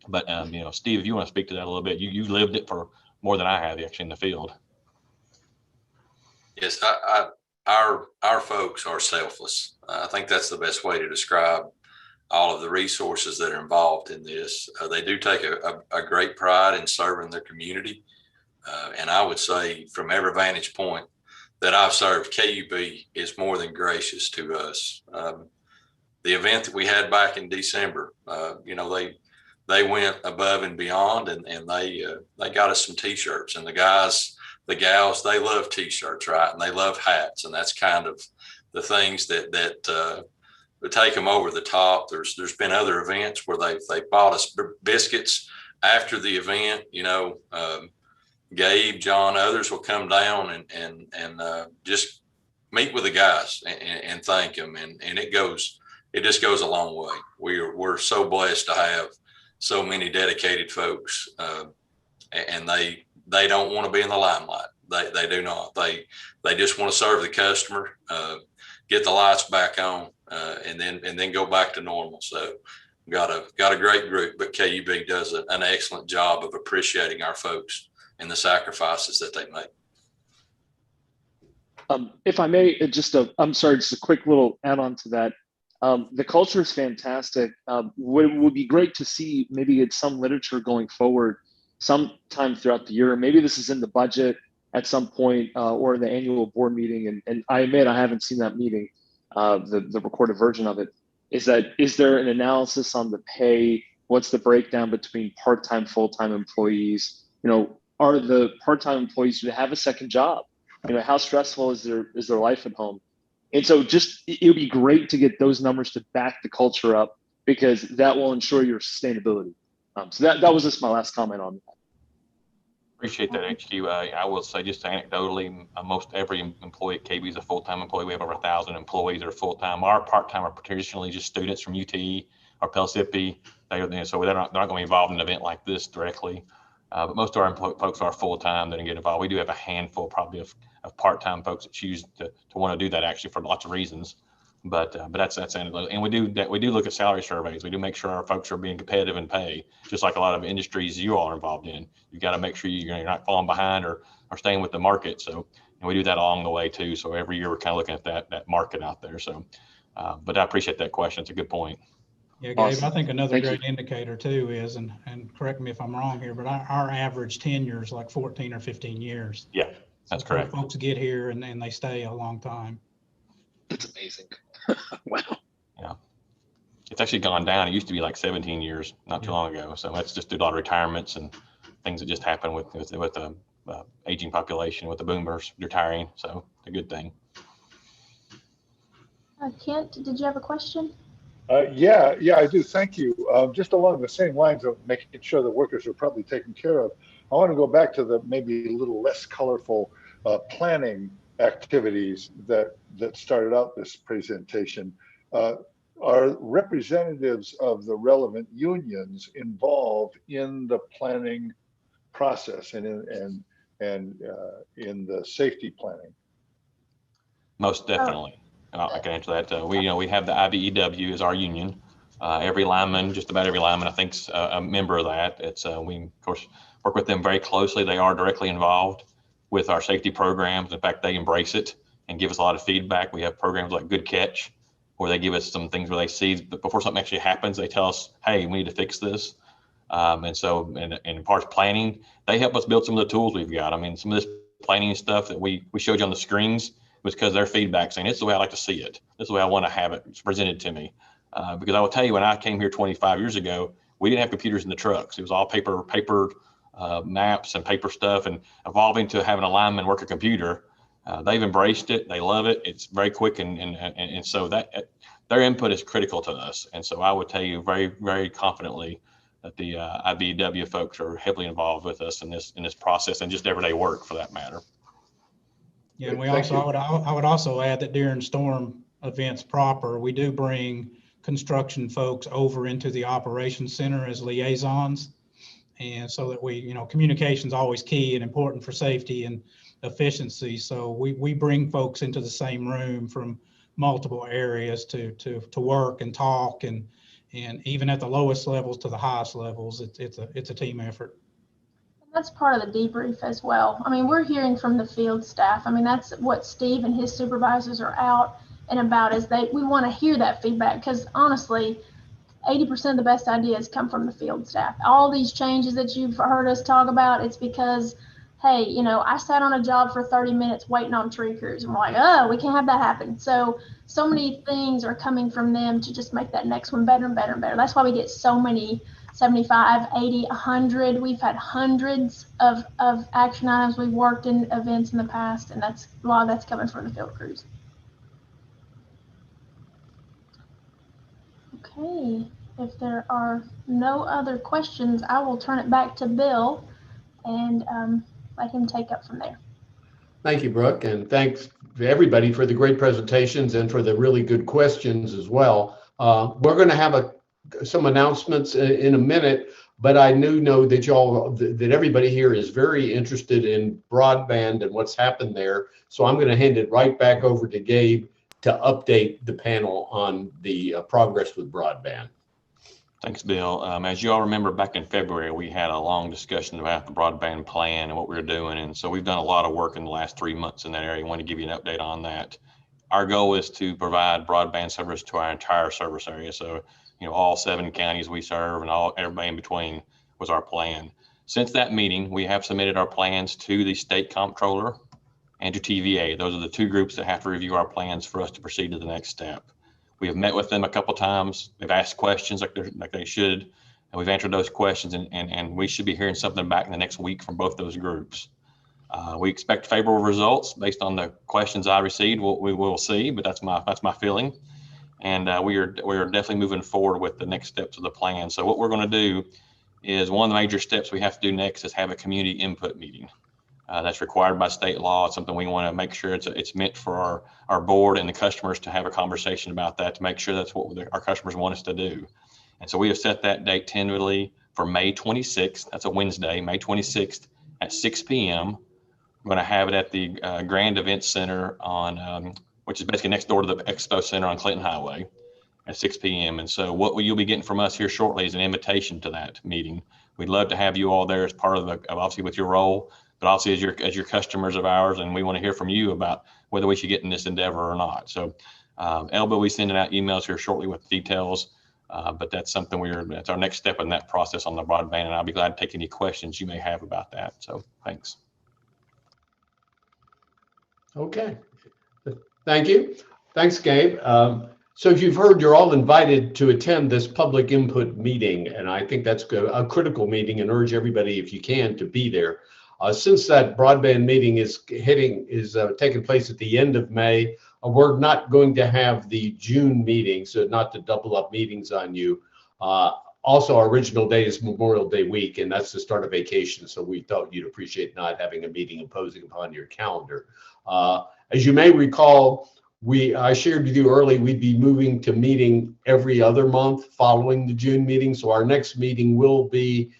But you know, Steve, if you want to speak to that a little bit, you lived it for more than I have actually in the field. Yes, our folks are selfless. I think that's the best way to describe all of the resources that are involved in this. They do take a great pride in serving their community. And I would say from every vantage point that I've served, KUB is more than gracious to us. The event that we had back in December, you know, they went above and beyond, and they got us some T-shirts. And the guys, the gals, they love T-shirts, right? And they love hats, and that's kind of the things that take them over the top. There's been other events where they bought us biscuits after the event. You know, Gabe, John, others will come down and just meet with the guys and thank them, and it just goes a long way. We're so blessed to have so many dedicated folks, and they don't want to be in the limelight. They do not. They just want to serve the customer, get the lights back on, and then go back to normal. So got a great group, but KUB does an excellent job of appreciating our folks and the sacrifices that they make. If I may, just a quick little add on to that. The culture is fantastic. Would be great to see maybe it's some literature going forward sometime throughout the year. Maybe this is in the budget at some point or in the annual board meeting. And I admit I haven't seen that meeting, the recorded version of it. Is there an analysis on the pay? What's the breakdown between part-time, full-time employees? You know, are the part-time employees, do they have a second job? You know, how stressful is their life at home? And so it would be great to get those numbers to back the culture up, because that will ensure your sustainability. So that was just my last comment on that. Appreciate that, HQ. I will say just anecdotally, most every employee at KB is a full-time employee. We have over 1,000 employees that are full-time. Our part-time are traditionally just students from UTE or Pellissippi. So they're not going to be involved in an event like this directly. But most of our folks are full-time that get involved. We do have a handful probably of part-time folks that choose to want to do that actually for lots of reasons. But that's anecdotal. And we do look at salary surveys. We do make sure our folks are being competitive in pay, just like a lot of industries you all are involved in. You've got to make sure you're not falling behind or staying with the market. So, and we do that along the way too. So every year we're kind of looking at that market out there. So, but I appreciate that question. It's a good point. Yeah, Gabe, awesome. I think another great indicator too is, and correct me if I'm wrong here, but our average tenure is like 14 or 15 years. Yeah, that's correct. Folks get here and they stay a long time. That's amazing. Wow. Yeah. It's actually gone down. It used to be like 17 years not too long ago. So that's just due to a lot of retirements and things that just happen with the aging population, with the boomers retiring. So it's a good thing. Kent, did you have a question? Yeah, I do. Thank you. Just along the same lines of making sure the workers are probably taken care of, I want to go back to the maybe a little less colorful planning activities that started out this presentation. Are representatives of the relevant unions involved in the planning process and in the safety planning? Most definitely. I can answer that. We have the IBEW as our union. Every lineman, just about every lineman, I think, is a member of that. We of course work with them very closely. They are directly involved with our safety programs. In fact, they embrace it and give us a lot of feedback. We have programs like Good Catch, where they give us some things where they see before something actually happens, they tell us, hey, we need to fix this. And as far as planning, they help us build some of the tools we've got. I mean, some of this planning stuff that we showed you on the screens was because their feedback saying, it's the way I like to see it. This is the way I want to have it presented to me. Because I will tell you, when I came here 25 years ago, we didn't have computers in the trucks. It was all paper maps and paper stuff, and evolving to having a lineman work a computer. They've embraced it. They love it. It's very quick. And so that their input is critical to us. And so I would tell you very, very confidently that the IBEW folks are heavily involved with us in this process and just everyday work for that matter. Yeah, and I would also add that during storm events proper, we do bring construction folks over into the operations center as liaisons. And so that communication is always key and important for safety and efficiency. So we bring folks into the same room from multiple areas to work and talk, and even at the lowest levels to the highest levels, it's a team effort. That's part of the debrief as well. I mean, we're hearing from the field staff. I mean, that's what Steve and his supervisors are out and about, is we want to hear that feedback, because honestly, 80% of the best ideas come from the field staff. All these changes that you've heard us talk about, it's because, hey, I sat on a job for 30 minutes waiting on tree crews, and we're like, oh, we can't have that happen. So many things are coming from them to just make that next one better and better and better. That's why we get so many 75, 80, 100. We've had hundreds of action items. We've worked in events in the past, and a lot of that's coming from the field crews. Okay, if there are no other questions, I will turn it back to Bill and let him take up from there. Thank you, Brooke, and thanks to everybody for the great presentations and for the really good questions as well. We're going to have some announcements in a minute, but I do know that everybody here is very interested in broadband and what's happened there. So I'm going to hand it right back over to Gabe to update the panel on the progress with broadband. Thanks, Bill. As you all remember, back in February, we had a long discussion about the broadband plan and what we were doing. And so we've done a lot of work in the last 3 months in that area. I want to give you an update on that. Our goal is to provide broadband service to our entire service area. So, all 7 counties we serve and everybody in between was our plan. Since that meeting, we have submitted our plans to the state comptroller and to TVA. Those are the 2 groups that have to review our plans for us to proceed to the next step. We have met with them a couple of times. They've asked questions like they should, and we've answered those questions, and we should be hearing something back in the next week from both those groups. We expect favorable results based on the questions I received. We will see, but that's my feeling. And we are definitely moving forward with the next steps of the plan. So what we're going to do is, one of the major steps we have to do next is have a community input meeting. That's required by state law. It's something we want to make sure it's meant for our board and the customers to have a conversation about that, to make sure that's what our customers want us to do. And so we have set that date tentatively for May 26th. That's a Wednesday, May 26th at 6 p.m. We're going to have it at the Grand Events Center which is basically next door to the Expo Center on Clinton Highway at 6 p.m. And so what you'll be getting from us here shortly is an invitation to that meeting. We'd love to have you all there as part of obviously with your role, but also as your customers of ours, and we want to hear from you about whether we should get in this endeavor or not. So Elba will be sending out emails here shortly with details, but that's something that's our next step in that process on the broadband, and I'll be glad to take any questions you may have about that. So thanks. Okay, thank you. Thanks, Gabe. So as you've heard, you're all invited to attend this public input meeting, and I think that's a critical meeting, and urge everybody, if you can, to be there. Since that broadband meeting is taking place at the end of May, we're not going to have the June meeting, so not to double up meetings on you. Also, our original day is Memorial Day week, and that's the start of vacation, so we thought you'd appreciate not having a meeting imposing upon your calendar. As you may recall, I shared with you early, we'd be moving to meeting every other month following the June meeting. So our next meeting will be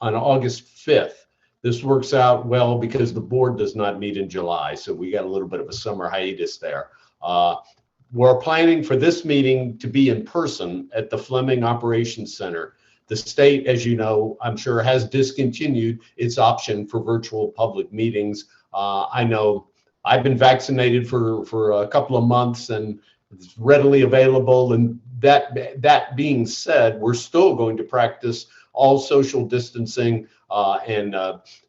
on August 5th. This works out well because the board does not meet in July. So we got a little bit of a summer hiatus there. We're planning for this meeting to be in person at the Fleming Operations Center. The state, as you know, I'm sure has discontinued its option for virtual public meetings. I know I've been vaccinated for a couple of months and it's readily available. And that being said, we're still going to practice all social distancing and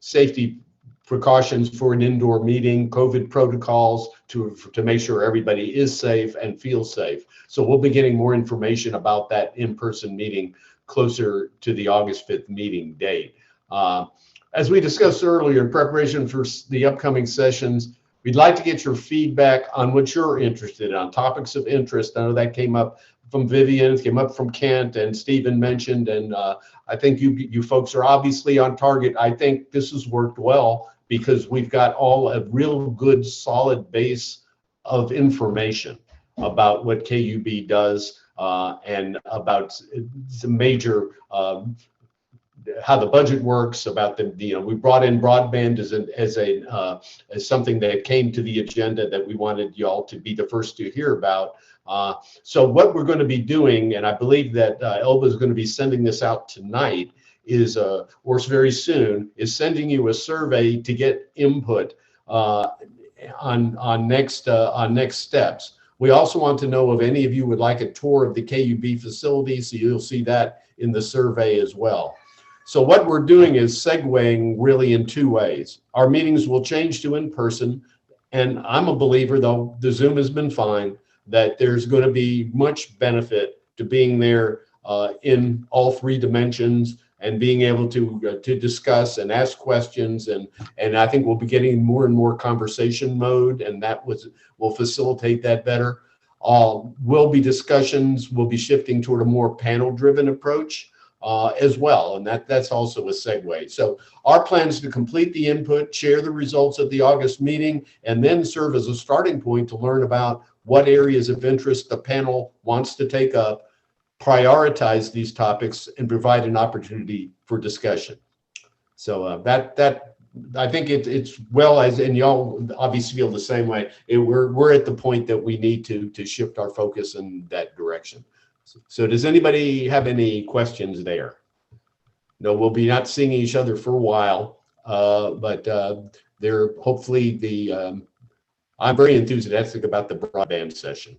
safety precautions for an indoor meeting, COVID protocols to make sure everybody is safe and feels safe. So we'll be getting more information about that in-person meeting closer to the August 5th meeting date. As we discussed earlier, in preparation for the upcoming sessions, we'd like to get your feedback on what you're interested in, on topics of interest. I know that came up from Vivian, it came up from Kent, and Stephen mentioned, and I think you folks are obviously on target. I think this has worked well because we've got all a real good solid base of information about what KUB does and about some major how the budget works, about we brought in broadband as something that came to the agenda that we wanted y'all to be the first to hear about. So what we're going to be doing, and I believe that Elba is going to be sending this out tonight, is or very soon, is sending you a survey to get input on next steps. We also want to know if any of you would like a tour of the KUB facility, so you'll see that in the survey as well. So what we're doing is segueing really in two ways. Our meetings will change to in-person, and I'm a believer, though the Zoom has been fine, that there's going to be much benefit to being there in all three dimensions and being able to discuss and ask questions, and I think we'll be getting more and more conversation mode, and that will facilitate that better. Will be discussions. We'll be shifting toward a more panel-driven approach as well, and that's also a segue. So our plan is to complete the input, share the results at the August meeting, and then serve as a starting point to learn about what areas of interest the panel wants to take up, prioritize these topics, and provide an opportunity for discussion. So that I think it's well, as and y'all obviously feel the same way. We're at the point that we need to shift our focus in that direction. So does anybody have any questions there? No, we'll be not seeing each other for a while, but they're hopefully I'm very enthusiastic about the broadband session.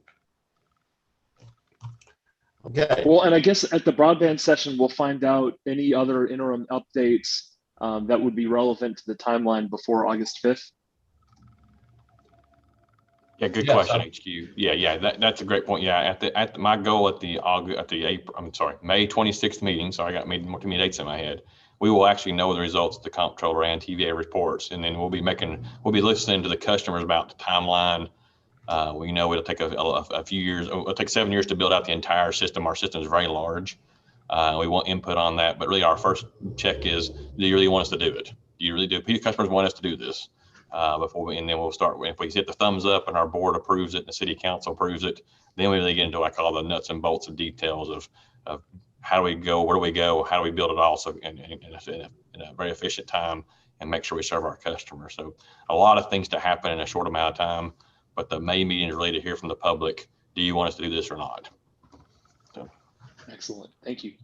Okay. Well, and I guess at the broadband session, we'll find out any other interim updates that would be relevant to the timeline before August 5th. Yeah, good question, HQ. Yeah, that's a great point. Yeah, my goal at the May 26th meeting. So I got too many dates in my head. We will actually know the results of the comptroller and TVA reports, and then we'll be listening to the customers about the timeline. We know it'll take a few years. It'll take 7 years to build out the entire system. Our system is very large. We want input on that, but really our first check is: do you really want us to do it? Do you really do? Customers want us to do this and then we'll start. If we hit the thumbs up and our board approves it and the city council approves it, then we really get into all the nuts and bolts of details of how do we go, where do we go, how do we build it all so in a very efficient time and make sure we serve our customers. So a lot of things to happen in a short amount of time, but the May meeting is really to hear from the public. Do you want us to do this or not? So. Excellent. Thank you.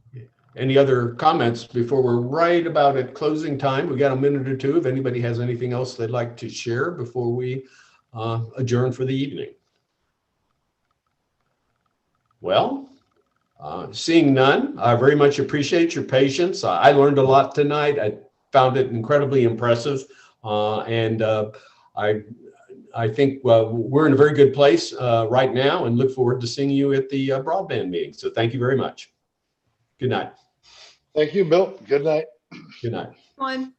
Any other comments before we're right about at closing time? We got a minute or two. If anybody has anything else they'd like to share before we adjourn for the evening. Well, seeing none, I very much appreciate your patience. I learned a lot tonight. I found it incredibly impressive. And I think we're in a very good place right now and look forward to seeing you at the broadband meeting. So thank you very much. Good night. Thank you, Bill. Good night. Good night. One.